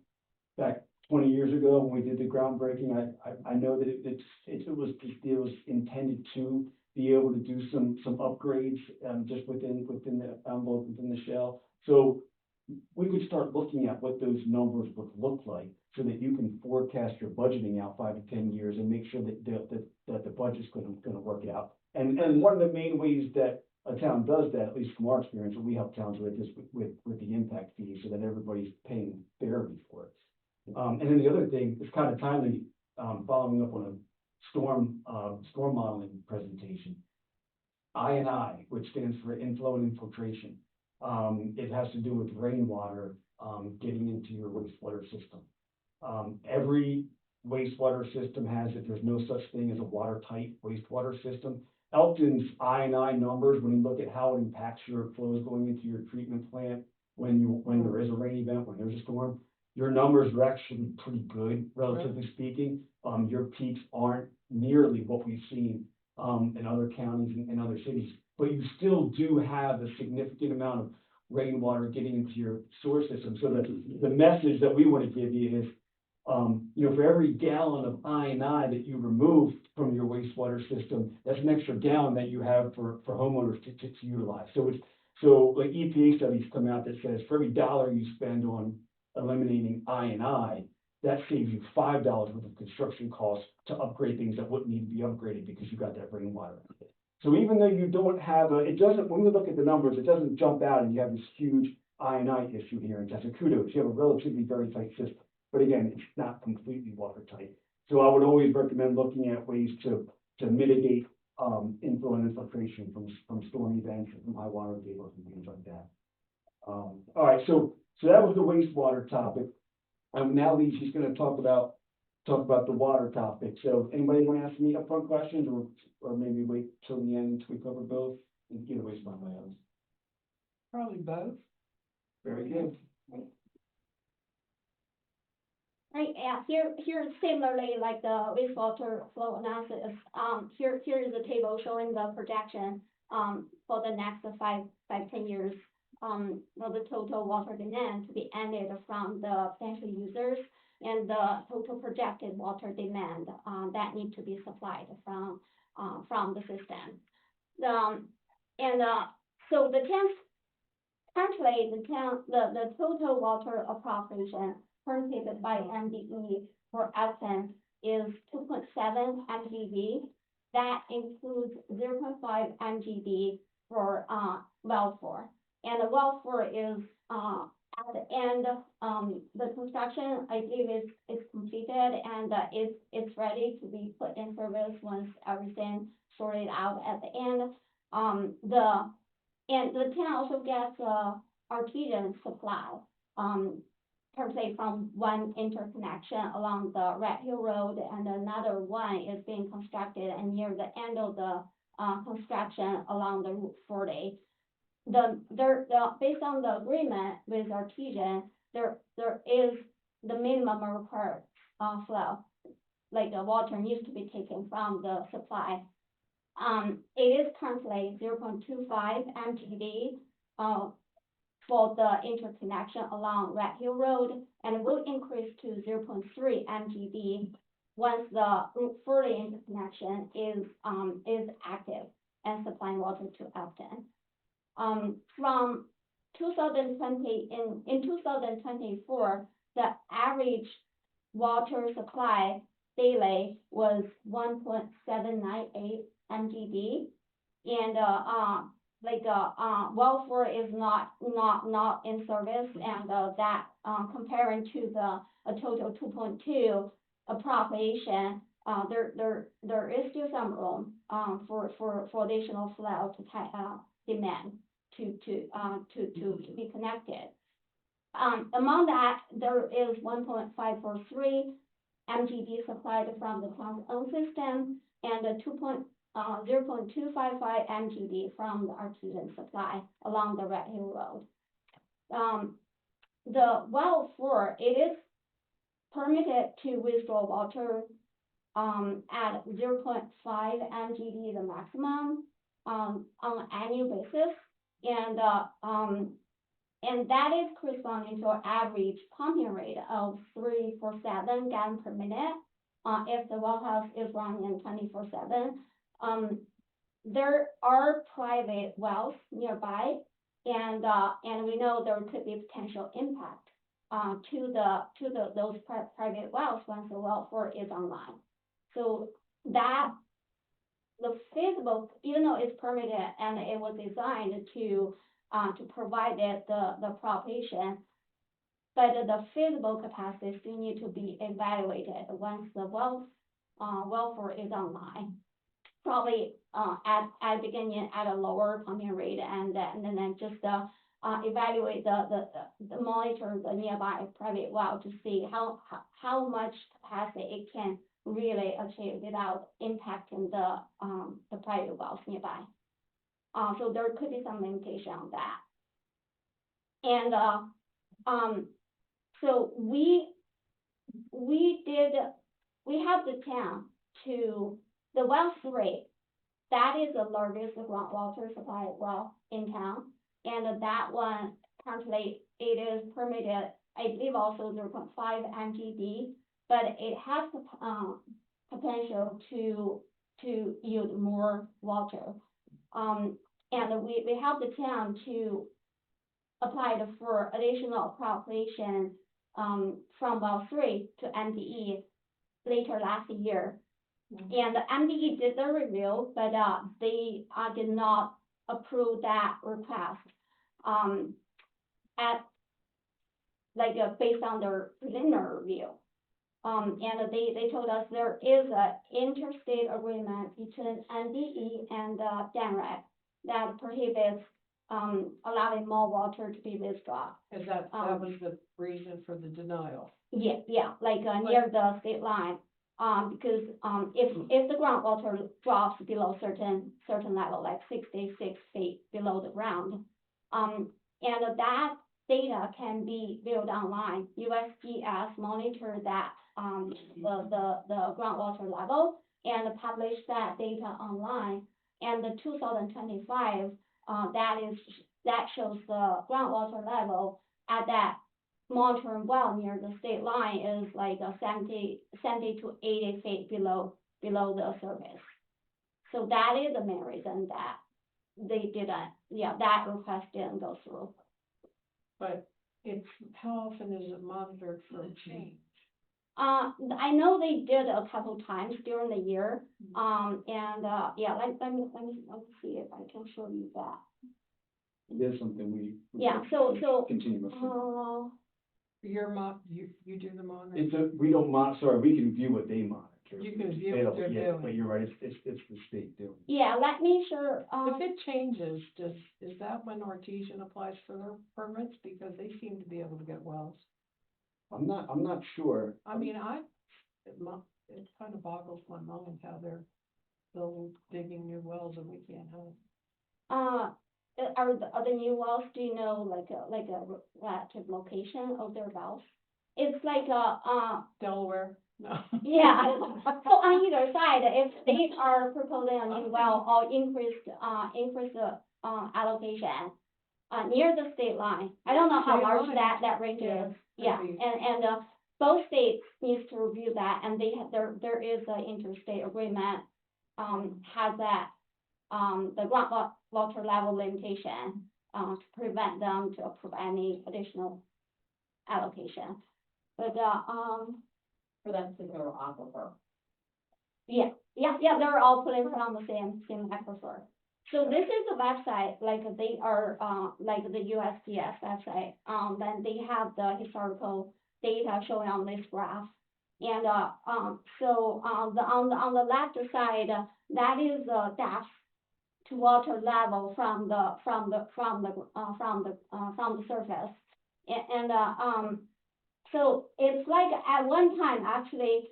back 20 years ago when we did the groundbreaking, I know that it was intended to be able to do some upgrades, just within the envelope, within the shell. So we could start looking at what those numbers would look like so that you can forecast your budgeting out 5 to 10 years and make sure that the budget's gonna work out. And one of the main ways that a town does that, at least from our experience, what we help towns with is with the impact fee, so that everybody's paying fairly for it. And then the other thing is kind of timely, following up on a storm modeling presentation. I&I, which stands for inflow and infiltration. It has to do with rainwater, getting into your wastewater system. Every wastewater system has it. There's no such thing as a watertight wastewater system. Elkton's I&I numbers, when you look at how it impacts your flows going into your treatment plant, when there is a rain event, when there's a storm, your numbers are actually pretty good, relatively speaking. Your peaks aren't nearly what we've seen in other counties and other cities, but you still do have a significant amount of rainwater getting into your sewer system. So the message that we want to give you is, for every gallon of I&I that you remove from your wastewater system, that's an extra gallon that you have for homeowners to utilize. So like EPA studies come out that says for every dollar you spend on eliminating I&I, that saves you $5 worth of construction costs to upgrade things that wouldn't need to be upgraded because you got that rainwater. So even though you don't have when we look at the numbers, it doesn't jump out and you have this huge I&I issue here. And that's a kudos. You have a relatively very tight system. But again, it's not completely watertight. So I would always recommend looking at ways to mitigate inflow and infiltration from storm events and from high water tables and things like that. All right, so that was the wastewater topic. Now Lisa's going to talk about the water topic. So anybody want to ask me upfront questions, or maybe wait till the end until we cover both? And either way is fine by us. Probably both. Very good. Right, here similarly, like the wastewater flow analysis, here is a table showing the projection, for the next 5-10 years, the total water demand to be ended from the potential users and the total projected water demand, that need to be supplied from the system. So currently the total water appropriation permitted by MDE for Elkton is 2.7 MGB. That includes 0.5 MGB for well 4. And the well 4 is at the end, the construction, I believe is completed and, it's ready to be put in service once everything sorted out at the end. And the town also gets, artesian supply, per se from one interconnection along the Red Hill Road, and another one is being constructed and near the end of the, construction along the Route 40. Based on the agreement with Artesian, there is the minimum required, flow. Like the water needs to be taken from the supply. It is currently 0.25 MTD, for the interconnection along Red Hill Road, and it will increase to 0.3 MTD once the Route 40 interconnection is active and supplying water to Elkton. From 2020, in 2024, the average water supply daily was 1.798 MGD. And, well 4 is not in service, and, that, comparing to a total 2.2 appropriation, there is still some room, for additional flow to demand to be connected. Among that, there is 1.543 MGD supplied from the town's own system, and a 0.255 MGD from the artesian supply along the Red Hill Road. The well 4, it is permitted to withdraw water, at 0.5 MGD, the maximum, on an annual basis, and that is corresponding to an average pumping rate of 347 gallons per minute, if the well house is running 24/7. There are private wells nearby, and we know there could be potential impact, to those private wells once the well 4 is online. So that, the feasible, even though it's permitted and it was designed to provide the propagation, but the feasible capacity still need to be evaluated once the well 4 is online. Probably, at beginning at a lower pumping rate, and then just, evaluate the monitor the nearby private well to see how much capacity it can really achieve without impacting the private wells nearby. So there could be some limitation on that. And, so we have the town to, the well 3, that is the largest groundwater supply well in town. And that one, currently, it is permitted, I believe also 0.5 MGD, but it has the, potential to yield more water. And we have the town to apply for additional appropriation, from well 3 to MDE later last year. And the MDE did the review, but, they, did not approve that request, based on their preliminary review. And they told us there is a interstate agreement between NDE and, DANRAC that prohibits, allowing more water to be withdrawn. And that was the reason for the denial. Yeah, near the state line. Because, if the groundwater drops below certain level, like 66 feet below the ground, and that data can be viewed online. USGS monitor that, the groundwater level and publish that data online. And the 2025, that shows the groundwater level at that monitoring well near the state line is like 70 to 80 feet below the surface. So that is the main reason that they didn't, that request didn't go through. But how often is it monitored for change? I know they did a couple times during the year. Let me see if I can show you that. It is something we. Yeah, so, Continuously. You do the monitoring. We don't sorry, we can view what they monitor. You can view They what don't- they're yeah, doing. But you're right, it's the state doing. yeah, let me sure, If it changes, is that when Artesian applies for their permits? Because they seem to be able to get wells. I'm not sure. I mean, it kind of boggles my mind how they're digging new wells and we can't help. are the new wells, do you know, like a relative location of their wells? It's like Delaware? No. yeah, so on either side, if they are proposing a new well or increase the, allocation, near the state line, I don't know how State large line. that range Yeah, is. could Yeah, be. and, both states needs to review that, and they have, there is an interstate agreement, has that, the groundwater level limitation, to prevent them to approve any additional allocation. But, For that particular aquifer. yeah, they're all pulling from the same aquifer. So this is a website, like they are, like the USGS website, then they have the historical data showing on this graph. And, so, on the left side, that is the depth to water level from the surface. And, so it's like at one time, actually,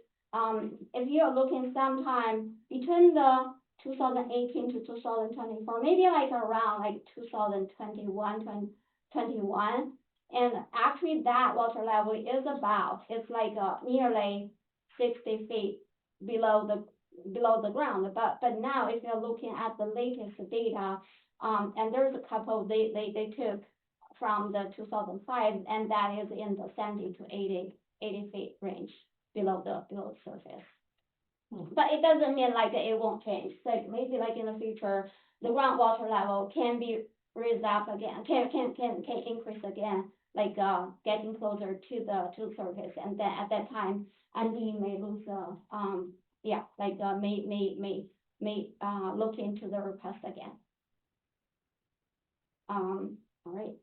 if you're looking sometime between the 2018 to 2024, maybe like around like 2021, and actually that water level is it's like nearly 60 feet below the ground. But now if you're looking at the latest data, and there's a couple they took from the 2005, and that is in the 70 to 80 feet range below the surface. But it doesn't mean like it won't change. Like maybe like in the future, the groundwater level can be raised up again, can increase again, like getting closer to the surface, and then at that time, we may lose may look into the request again. All right,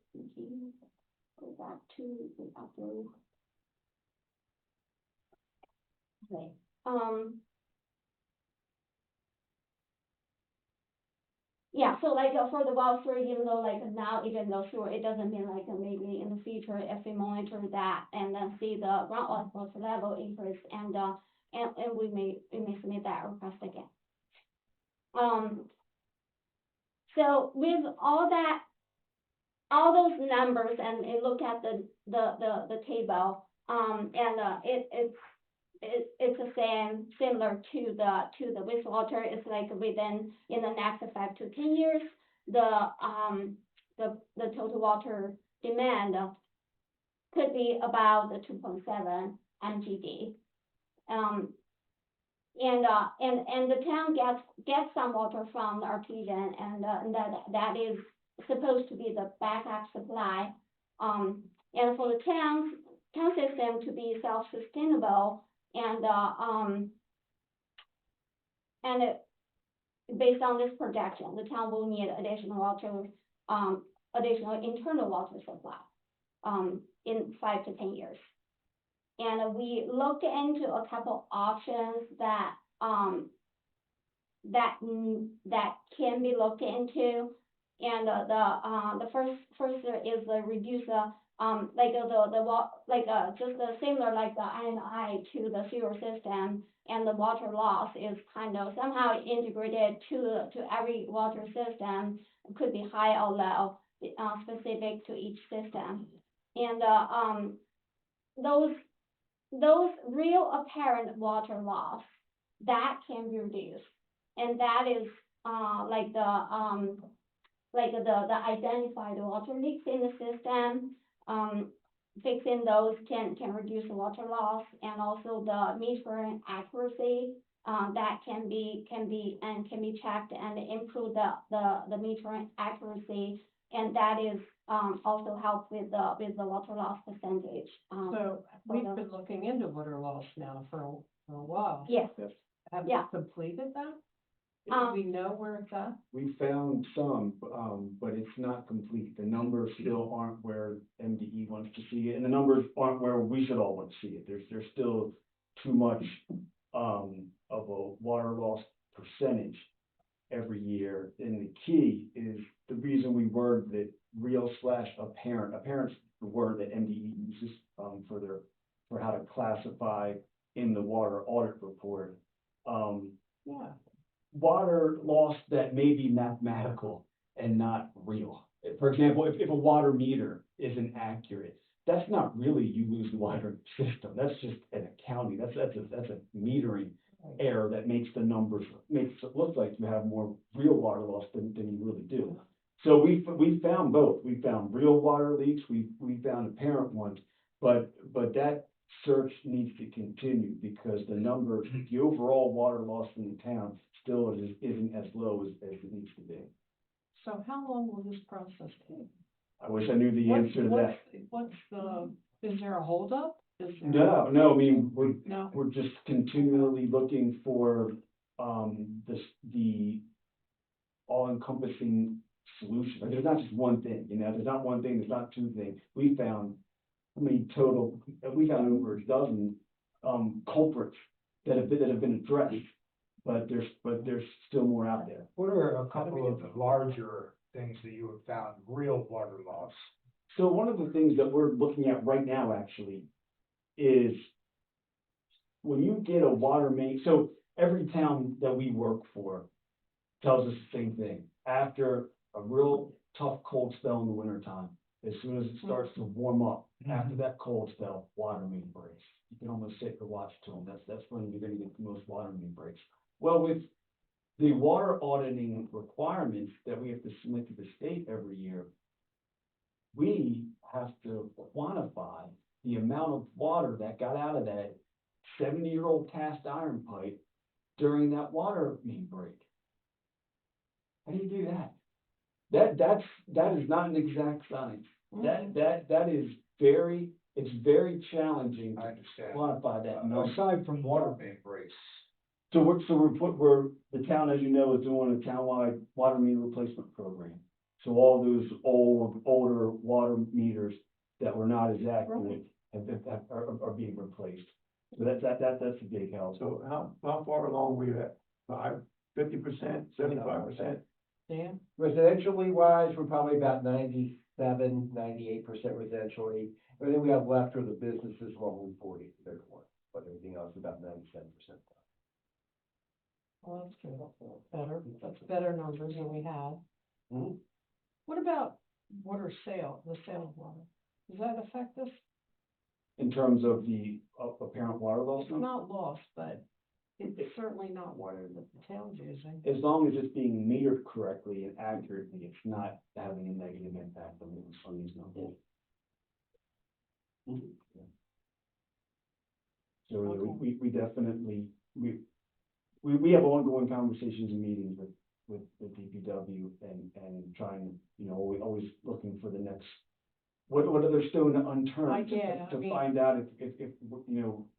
go back to the upload. Okay, yeah, so like for the well sewer, even though like now, even though sure, it doesn't mean like maybe in the future, if we monitor that and then see the groundwater level increase, and we may submit that request again. So with all those numbers, and you look at the table, and it's the same, similar to the wastewater. It's like within, in the next 5 to 10 years, the total water demand could be about the 2.7 MGD. And the town gets some water from the artesian, and that is supposed to be the backup supply. And for the town system to be self-sustainable, and based on this projection, the town will need additional internal water supply, in 5 to 10 years. And we looked into a couple options that can be looked into. And the first is the reduce just the similar like the I&I to the sewer system, and the water loss is kind of somehow integrated to every water system. It could be high or low, specific to each system. And those real apparent water loss that can be reduced, and that is the identified water leaks in the system. Fixing those can reduce the water loss, and also the metering accuracy that can be checked and improve the metering accuracy, and that is also help with the water loss percentage. So we've been looking into water loss now for a while. Yes. Have Yeah. you completed that? Do we know where it's at? We found some, but it's not complete. The numbers still aren't where MDE wants to see it, and the numbers aren't where we should all want to see it. There's still too much, of a water loss percentage every year. And the key is the reason we worded it real/apparent. Apparent's the word that MDE uses, for how to classify in the water audit report. Yeah. Water loss that may be mathematical and not real. For example, if a water meter isn't accurate, that's not really you lose the water system. That's just an accounting. That's a metering error that makes the numbers, makes it look like you have more real water loss than you really do. So we found both. We found real water leaks. We found apparent ones, but that search needs to continue because the overall water loss in the town still isn't as low as it needs to be. So how long will this process take? I wish I knew the answer to that. Is there a holdup? Is there? No, I mean, No. we're just continually looking for, the all-encompassing solution. Like, there's not just one thing, there's not one thing, there's not two things. We found over a dozen, culprits that have been addressed, but there's still more out there. What are a couple of the larger things that you have found, real water loss? So one of the things that we're looking at right now actually is when you get a water main, so every town that we work for tells us the same thing. After a real tough cold spell in the wintertime, as soon as it starts to warm up, after that cold spell, water main breaks. You can almost sit your watch to them. That's when you're gonna get the most water main breaks. Well, with the water auditing requirements that we have to submit to the state every year, we have to quantify the amount of water that got out of that 70-year-old cast iron pipe during that water main break. How do you do that? That is not an exact science. That is it's very challenging I to understand. quantify that number. Aside from water main breaks, So we're the town, as you know, is doing a townwide water meter replacement program. So all those older water meters that were not as accurate are being replaced. So that's a big help. So how far along we at? 50%, 75%? Dan? Residentially wise, we're probably about 97, 98% residentially. Everything we have left are the businesses, roughly 40, they're one, but everything else is about 97%. Well, that's good. Better. That's better numbers than we had. Mhm. What about the sale of water? Does that affect us? In terms of the apparent water loss, It's not lost, but it's certainly not water that the town's using. as long as it's being metered correctly and accurately, it's not having a negative impact on these numbers. Mhm. So yeah, we definitely, we have ongoing conversations and meetings with DPW and trying, always looking for the next, what are their stone unturned to find out if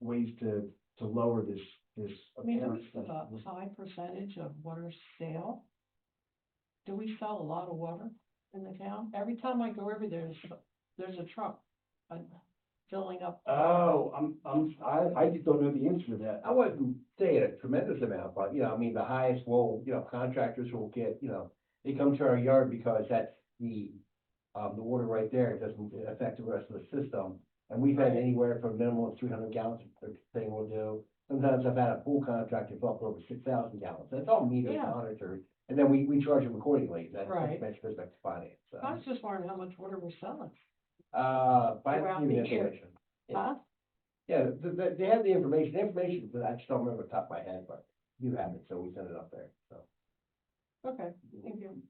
ways to lower this I mean, do apparent we have a high percentage of water sale? Do we sell a lot of water in the town? Every time I go over there, there's a truck filling up. Oh, I just don't know the answer to that. I wouldn't say a tremendous amount, but, the highest contractors will get, they come to our yard because that's the water right there, it doesn't affect the rest of the system. And we've had Right. anywhere from minimum of 300 gallons per thing we'll do. Sometimes I've had a pool contractor fill up over 6,000 gallons. That's all metered, Yeah. monitored, and then we charge them accordingly. That's Right. perspective finance, so. I was just wondering how much water we're selling. By Throughout the the year. information. Huh? Yeah, they have the information, but I just don't remember the top of my head, but you have it, so we send it up there, so. Okay, thank you.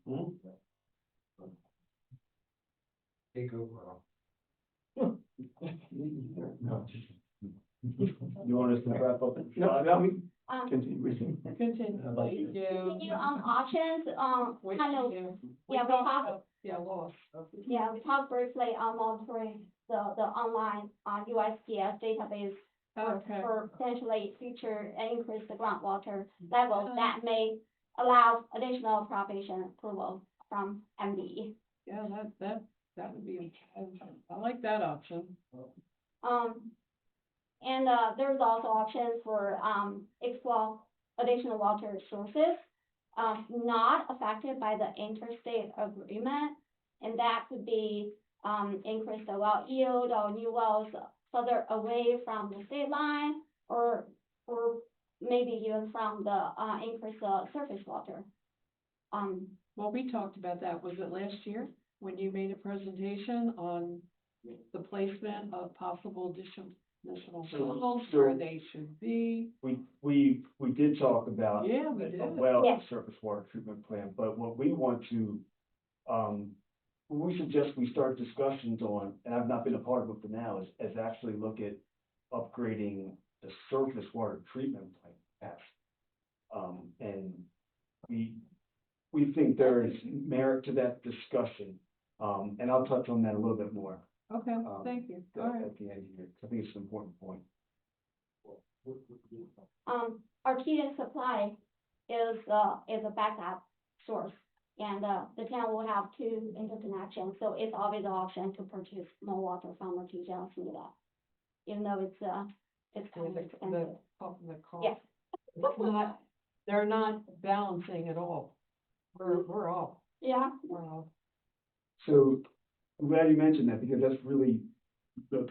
take over. No. You want us to wrap up? No, we continue. Continue. Thank you. Continue on options, What kind you of, do? yeah, we talked talked- about- Yeah, loss. yeah, we talked briefly on monitoring the online, USGS database Okay. for potentially future increase the groundwater levels that may allows additional appropriation approval from MDE. Yeah, that would be, I like that option. And there's also options for explore additional water sources not affected by the interstate agreement, and that could be increase the well yield or new wells further away from the state line, or maybe even from the increase surface water. Well, we talked about that, was it last year, when you made a presentation on the placement of possible additional wells, where they should be? We did talk about Yeah, we a did. well Yes. surface water treatment plant, but what we want to, what we suggest we start discussions on, and I've not been a part of it for now, is actually look at upgrading the surface water treatment plant capacity. And we think there is merit to that discussion, and I'll touch on that a little bit more. Okay, thank you, all right. At the end here, 'cause I think it's an important point. Artesian supply is a backup source, and the town will have two interconnections, so it's always an option to purchase more water from artesian through that, even though it's kind of expensive. The cost. Yes. It's not, they're not balancing at all. We're off, Yeah, we're off. So I'm glad you mentioned that, because that's really the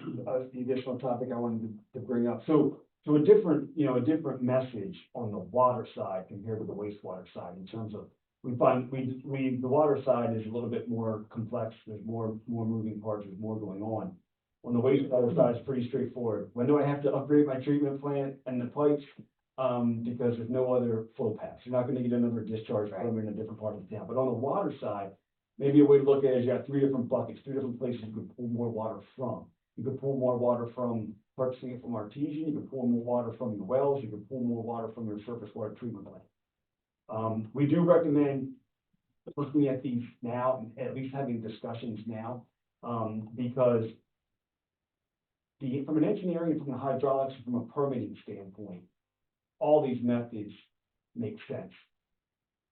additional topic I wanted to bring up. So a different, a different message on the water side compared to the wastewater side, in terms of, we find, the water side is a little bit more complex, there's more moving parts, there's more going on. On the wastewater side, it's pretty straightforward. When do I have to upgrade my treatment plant and the pipes? Because there's no other flow paths. You're not gonna get another discharge from in a different part of the town. But on the water side, maybe a way to look at it is you got three different buckets, three different places you could pull more water from. You could pull more water from purchasing it from artesian, you could pull more water from your wells, you could pull more water from your surface water treatment plant. We do recommend looking at these now, and at least having discussions now, because from an engineering, from a hydraulics, from a permitting standpoint, all these methods make sense.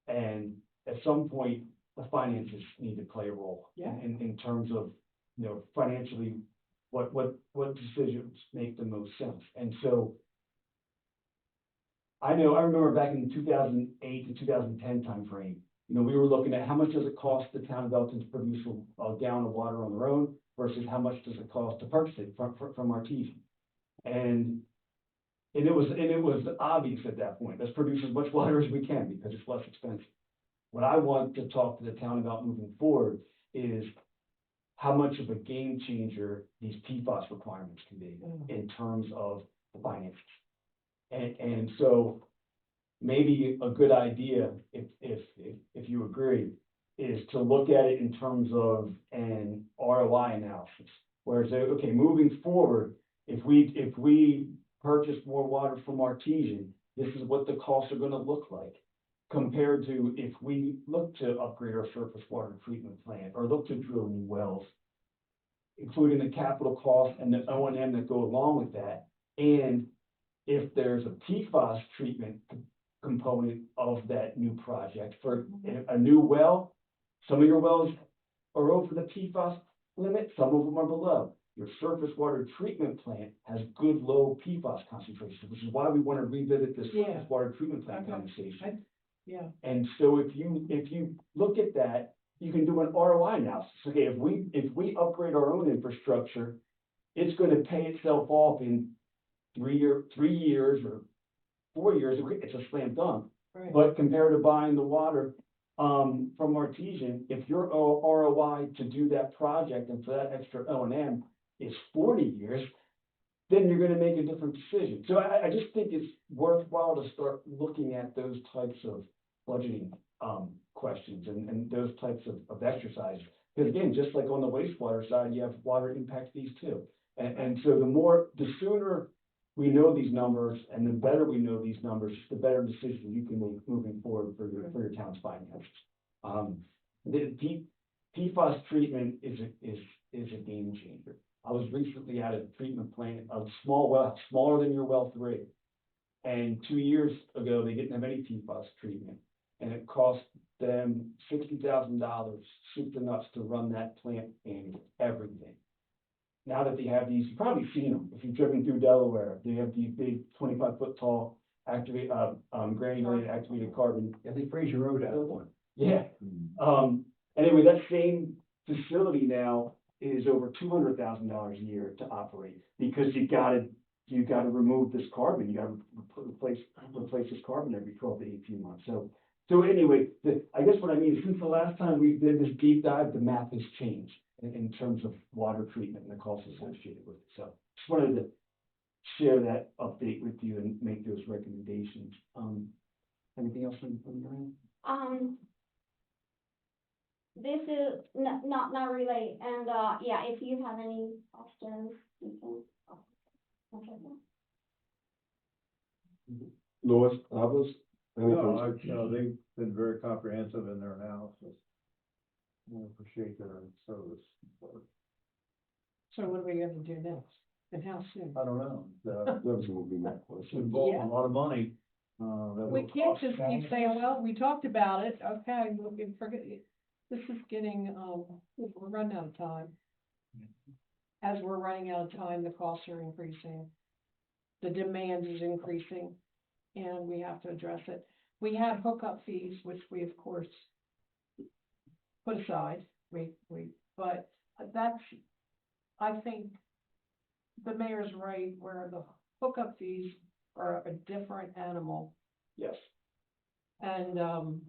And at some point, the finances need to play a role. Yeah. In terms of, financially, what decisions make the most sense. And so I remember back in 2008 to 2010 timeframe, we were looking at how much does it cost the town of Elkton to produce a gallon of water on their own versus how much does it cost to purchase it from artesian. And it was obvious at that point, let's produce as much water as we can because it's less expensive. What I want to talk to the town about moving forward is how much of a game changer these PFAS requirements can be in terms of the finances. And so maybe a good idea, if you agree, is to look at it in terms of an ROI analysis, where say, okay, moving forward, if we purchase more water from artesian, this is what the costs are going to look like, compared to if we look to upgrade our surface water treatment plant or look to drill new wells, including the capital costs and the O&M that go along with that. And if there's a PFAS treatment component of that new project for a new well, some of your wells are over the PFAS limit, some of them are below. Your surface water treatment plant has good low PFAS concentrations, which is why we want to revisit this surface water treatment plant conversation. Yeah. And so if you look at that, you can do an ROI analysis. Okay, if we upgrade our own infrastructure, it's going to pay itself off in 3 years or 4 years. It's a slam dunk. Right. But compared to buying the water from artesian, if your ROI to do that project and for that extra O&M is 40 years, then you're going to make a different decision. So I just think it's worthwhile to start looking at those types of budgeting questions and those types of exercises. Because again, just like on the wastewater side, you have water impact fees too. And so the sooner we know these numbers and the better we know these numbers, the better decisions you can make moving forward for your town's finances. The PFAS treatment is a game changer. I was recently at a treatment plant, a small well, smaller than your well 3. And 2 years ago, they didn't have any PFAS treatment. and it cost them $60,000, soup to nuts, to run that plant and everything. Now that they have these, you've probably seen them, if you've driven through Delaware, they have these big 25-foot tall granulated activated carbon. I think Fraser Road has one. Yeah. Anyway, that same facility now is over $200,000 a year to operate, because you gotta remove this carbon, you gotta replace this carbon every 12 to 18 months. So anyway, I guess what I mean is, since the last time we did this deep dive, the map has changed in terms of water treatment and the costs associated with it. So just wanted to share that update with you and make those recommendations. Anything else from your end? This is not really, and, yeah, if you have any questions, you can. Okay. Louis, others? No, they've been very comprehensive in their analysis. I appreciate their service. So what are we gonna do next? And how soon? I don't know, That was gonna be my it's question. involved Yeah. a lot of money. That We will can't cost just county. keep saying, well, we talked about it, okay, we can forget it. This is getting, we're running out of time. As we're running out of time, the costs are increasing. The demand is increasing, and we have to address it. We have hookup fees, which we, of course, put aside, but that's, I think the mayor's right, where the hookup fees are a different animal. Yes. And,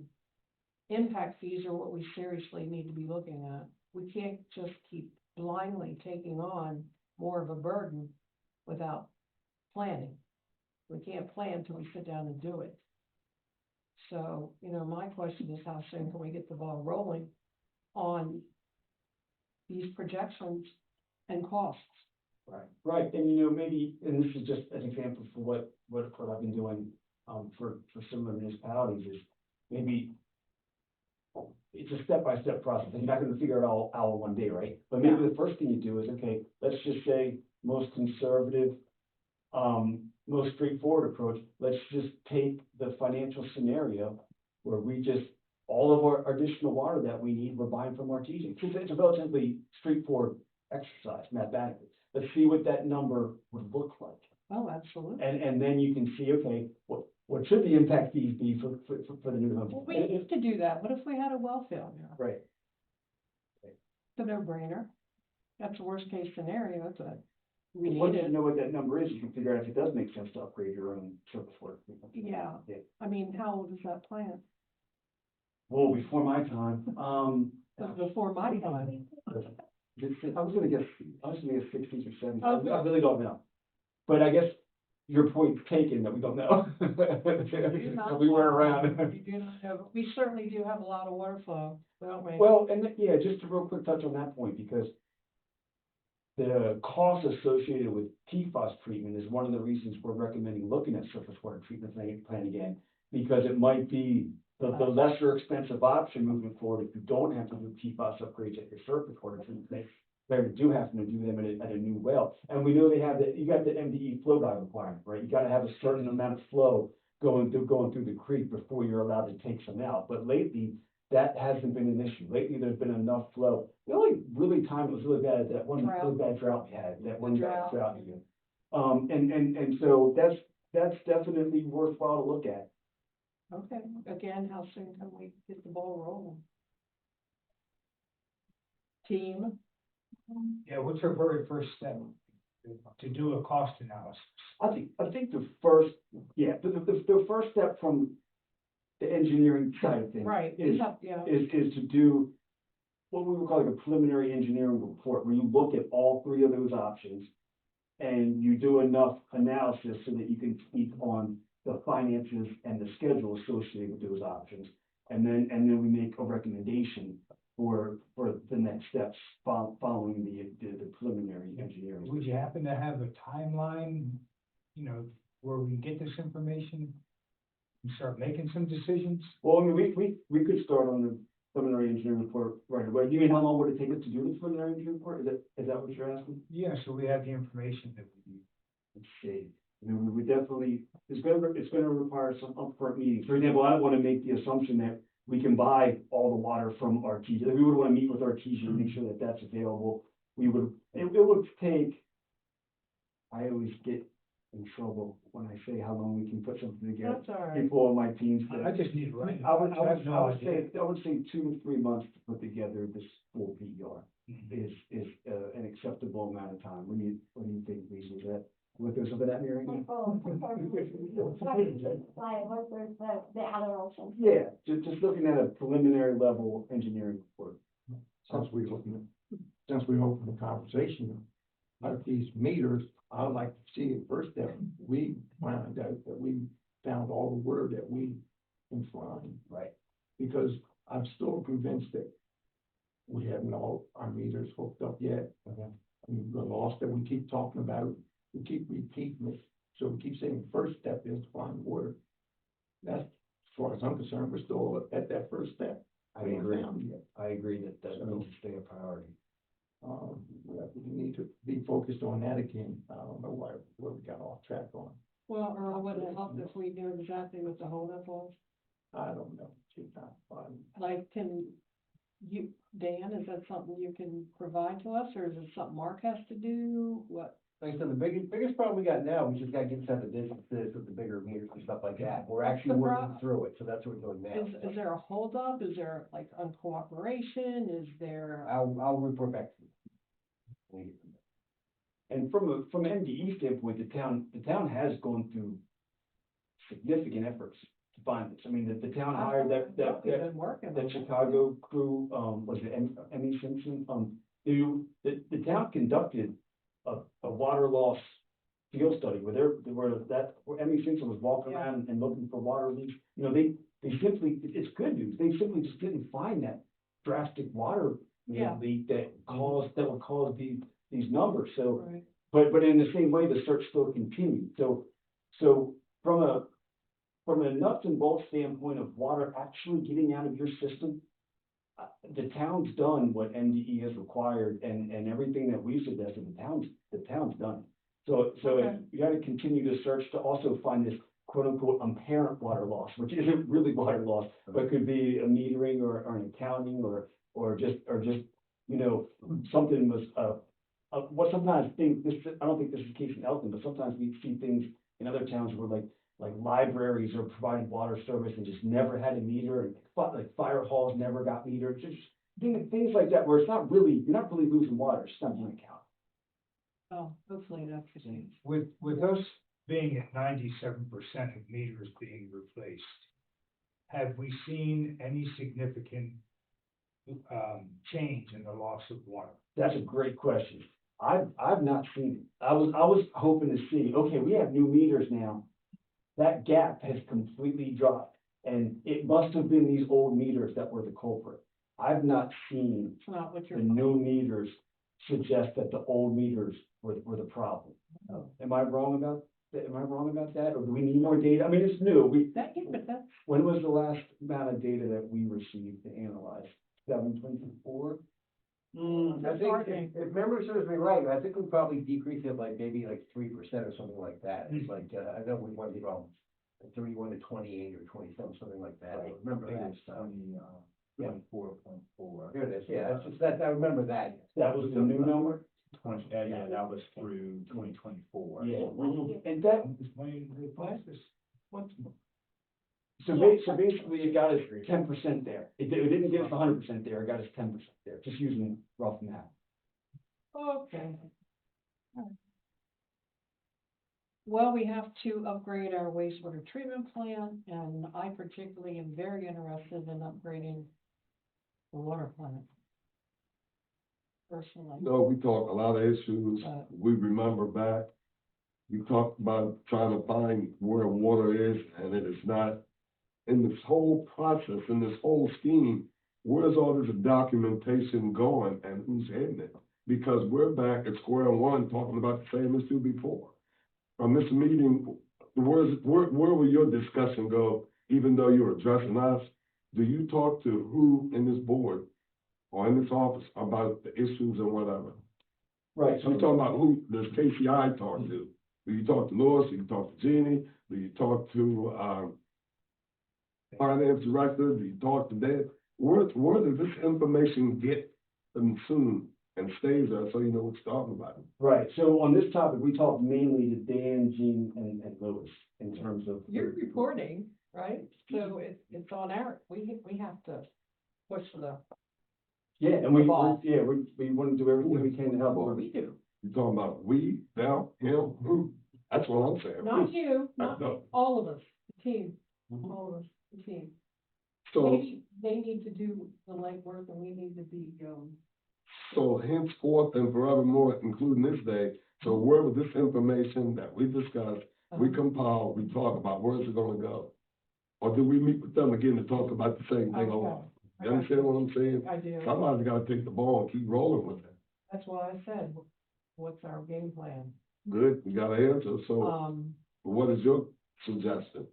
impact fees are what we seriously need to be looking at. We can't just keep blindly taking on more of a burden without planning. We can't plan till we sit down and do it. So, my question is, how soon can we get the ball rolling on these projections and costs? Right, and maybe, and this is just an example for what I've been doing, for similar municipalities, is maybe it's a step-by-step process, and you're not gonna figure it all out in one day, right? But maybe the first thing you do is, okay, let's just say most conservative, most straightforward approach, let's just take the financial scenario where we just, all of our additional water that we need, we're buying from artesians. It's a relatively straightforward exercise mathematically. Let's see what that number would look like. Oh, absolutely. And then you can see, okay, what should the impact fees be for the new homes? Well, we need to do that. What if we had a well failure? Right. It's a no-brainer. That's the worst case scenario, but we Once need you it. know what that number is, you can figure out if it does make sense to upgrade your own surface water treatment. Yeah. I mean, how old is that plant? Well, before my time, It was before my time. I was gonna guess 60s or 70s. Okay. I really don't know. But I guess your point's taken that we don't know. Do not We weren't know. around. We do not know. We certainly do have a lot of water flow, don't we? Well, and yeah, just a real quick touch on that point, because the cost associated with PFAS treatment is one of the reasons we're recommending looking at surface water treatment plan again, because it might be the lesser expensive option moving forward if you don't have to do PFAS upgrades at your surface water treatment plant. Better do happen to do them at a new well. And we know they have you got the MDE flow guide requirement, right? You gotta have a certain amount of flow going through the creek before you're allowed to take some out. But lately, that hasn't been an issue. Lately, there's been enough flow. The only really time it was really bad is that one really bad drought we had, that one bad drought year. And so that's definitely worthwhile to look at. Okay, again, how soon can we get the ball rolling? Team? Yeah, what's our very first step? To do a cost analysis. I think the first, the first step from the engineering side of things. Right, Is to do what we would call like a preliminary engineering report, where you look at all three of those options and you do enough analysis so that you can speak on the finances and the schedule associated with those options. And then we make a recommendation for the next steps following the preliminary engineering. Would you happen to have a timeline, where we get this information and start making some decisions? Well, I mean, we could start on the preliminary engineering report right away. Do you mean how long would it take us to do the preliminary engineering report? Is that what you're asking? Yeah, so we have the information that we need. Let's see. I mean, we would definitely, it's gonna require some upfront meetings. For example, I don't wanna make the assumption that we can buy all the water from Artesia. We would wanna meet with Artesia and make sure that that's available. It would take, I always get in trouble when I say how long we can put something together. That's all right. People on my teams. I just need to write. I would have no idea. say, I would say 2 to 3 months to put together this full PR is an acceptable amount of time. What do you think, Lisa? Is that, what goes over that, Mary? Oh, like, versus the other option. Yeah, just looking at a preliminary level engineering report. Since we opened the conversation about these meters, I'd like to see it first that we find out that we found all the word that we can find. Right. Because I'm still convinced that we haven't all our meters hooked up yet. I mean, the loss that we keep talking about, we keep repeating it. So we keep saying the first step is to find the word. That's, as far as I'm concerned, we're still at that first step. I agree. Found yet. I agree that needs to stay a priority. We need to be focused on that again. I don't know where we got off track on. Well, or would it help if we knew exactly what the holdup was? I don't know. It's not fun. Like, can you, Dan, is that something you can provide to us, or is it something Mark has to do? What? Like I said, the biggest problem we got now, we just gotta get inside the businesses with the bigger meters and stuff like that. We're actually The working prob- through it, so that's what we're doing now. Is there a holdup? Is there like uncooperation? Is there? I'll report back to you. And from an MDE standpoint, the town has gone through significant efforts to find this. I mean, the town hired We've been working that on it. Chicago crew, was it Emmy Simpson? The town conducted a water loss field study where Emmy Simpson was walking Yeah. around and looking for water leaks. You know, they simply, it's good news. They simply just didn't find that drastic water Yeah. leak that would cause these numbers. So, Right. but in the same way, the search still continued. So from a nuts and bolts standpoint of water actually getting out of your system, the town's done what MDE has required, and everything that we suggested, the town's done. So Okay. you gotta continue to search to also find this quote unquote apparent water loss, which isn't really water loss, but could be a metering or an accounting or just, you know, something was, what sometimes things, I don't think this is the case in Elkton, but sometimes we see things in other towns where like libraries are providing water service and just never had a meter, and like fire halls never got metered, just things like that, where it's not really, you're not really losing water, it's not being accounted. Oh, hopefully that's the case. With us being at 97% of meters being replaced, have we seen any significant change in the loss of water? That's a great question. I've not seen it. I was hoping to see, okay, we have new meters now. That gap has completely dropped, and it must have been these old meters that were the culprit. I've not seen It's not what the you're. new meters suggest that the old meters were the problem. Am I wrong about that? Or do we need more data? I mean, it's new. But that's. When was the last amount of data that we received to analyze? 724? I think, if memory serves me right, I think we probably decreased it like maybe like 3% or something like that. It's like, I know we went from 31 to 28 or 27, something like that. I remember that stuff. 24.4. Here it is, yeah, it's just that, I remember that. That was the new number? Yeah, that was through 2024. Yeah. And that, This money to replace this once more. so basically it got us 10% there. It didn't get us 100% there, it got us 10% there, just using rough math. Okay. Well, we have to upgrade our wastewater treatment plant, and I particularly am very interested in upgrading the water plant. Personally. No, we talked a lot of issues. We remember back. We talked about trying to find where water is, and it is not. In this whole process, in this whole scheme, where's all this documentation going and who's in it? Because we're back at square one talking about the same issue before. From this meeting, where will your discussion go, even though you're addressing us? Do you talk to who in this board or in this office about the issues and whatever? Right, So I'm talking about who does KCI talk to? Do you talk to Lois? Do you talk to Jeannie? Do you talk to, finance director? Do you talk to Dan? Where does this information get consumed and stays there so you know what you're talking about? Right, so on this topic, we talked mainly to Dan, Gene, and Louis in terms of. You're reporting, right? So it's on our, we have to push the, Yeah, and we Ball. want to do everything we can to help. what we do. You talking about we, them, him, who? That's what I'm saying. Not you, not me, No. all of us, the team, Mhm. all of us, the team. So, They need to do the legwork and we need to be, so henceforth and forevermore, including this day, so where was this information that we discussed, we compile, we talk about, where's it gonna go? Or do we meet with them again to talk about the same thing over? You understand what I'm saying? I do. Somebody's gotta take the ball and keep rolling with it. That's why I said, what's our game plan? Good, you got an answer, so what is your suggestion?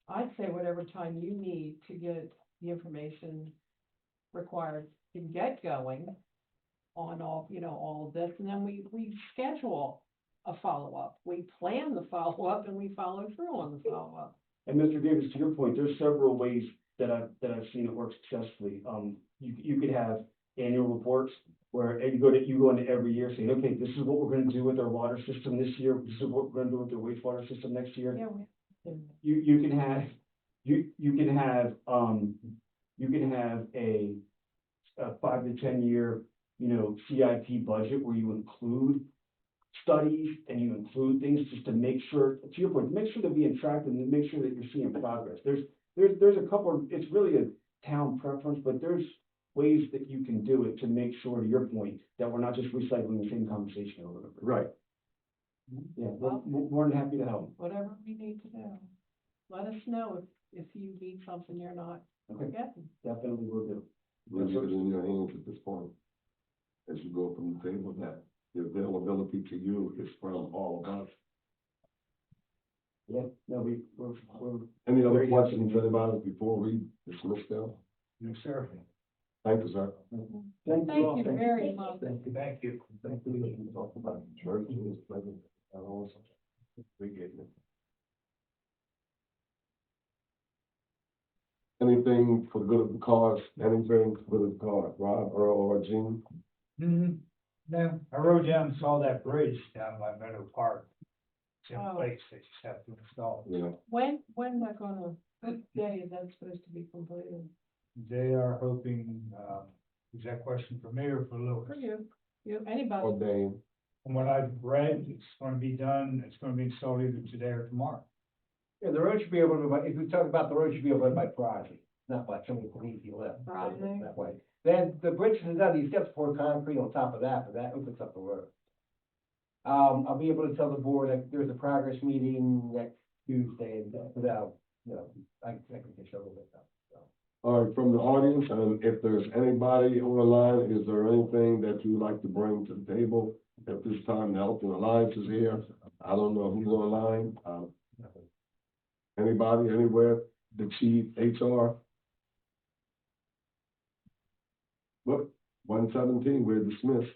I'd say whatever time you need to get the information required to get going on all, all of this, and then we schedule a follow-up. We plan the follow-up and we follow through on the follow-up. And Mr. Davis, to your point, there's several ways that I've seen it work successfully. You could have annual reports where you go into every year saying, okay, this is what we're gonna do with our water system this year, this is what we're gonna do with the wastewater system next year. Yeah, You can have a 5 to 10 year, CIP budget where you include studies and you include things just to make sure, to your point, make sure they're being tracked and to make sure that you're seeing progress. There's a couple, it's really a town preference, but there's ways that you can do it to make sure, to your point, that we're not just recycling the same conversation over and over. Right. Yeah, we're more than happy to help. whatever we need to do. Let us know if you need something you're not Okay. getting. Definitely will do. We'll leave it in your hands at this point. As you go from the table, that the availability to you is from all of us. Yeah, no, we're. Any other Very questions, anybody, before we dismiss them? No, sir. Thank you, sir. Thank you all. Thank you very much. Thank you. Thank you. Talk about churches, we get it. Anything for the good of the cause, anything for the good of the cause, Rob, Earl, or Gene? No, I rode down and saw that bridge down by Meadow Park. It's in Oh. place, they just have to install it. Yeah. When they're gonna, what day is that supposed to be completed? They are hoping, is that question for me or for Lewis? For you, anybody. Or Dane? From what I've read, it's gonna be done, it's gonna be installed either today or tomorrow. Yeah, the road should be able to, if we talk about the road, should be able to by Friday, not by somebody can easy lift. Friday. That way. Then the bridge is done, he's got to pour concrete on top of that, but that opens up the road. I'll be able to tell the board that there's a progress meeting next Tuesday, and without, I can show a little bit. All right, from the audience, and if there's anybody on the line, is there anything that you'd like to bring to the table? At this time, the Elkton Alliance is here. I don't know who's on the line. Anybody, anywhere, the chief, HR? Look, 117, we're dismissed.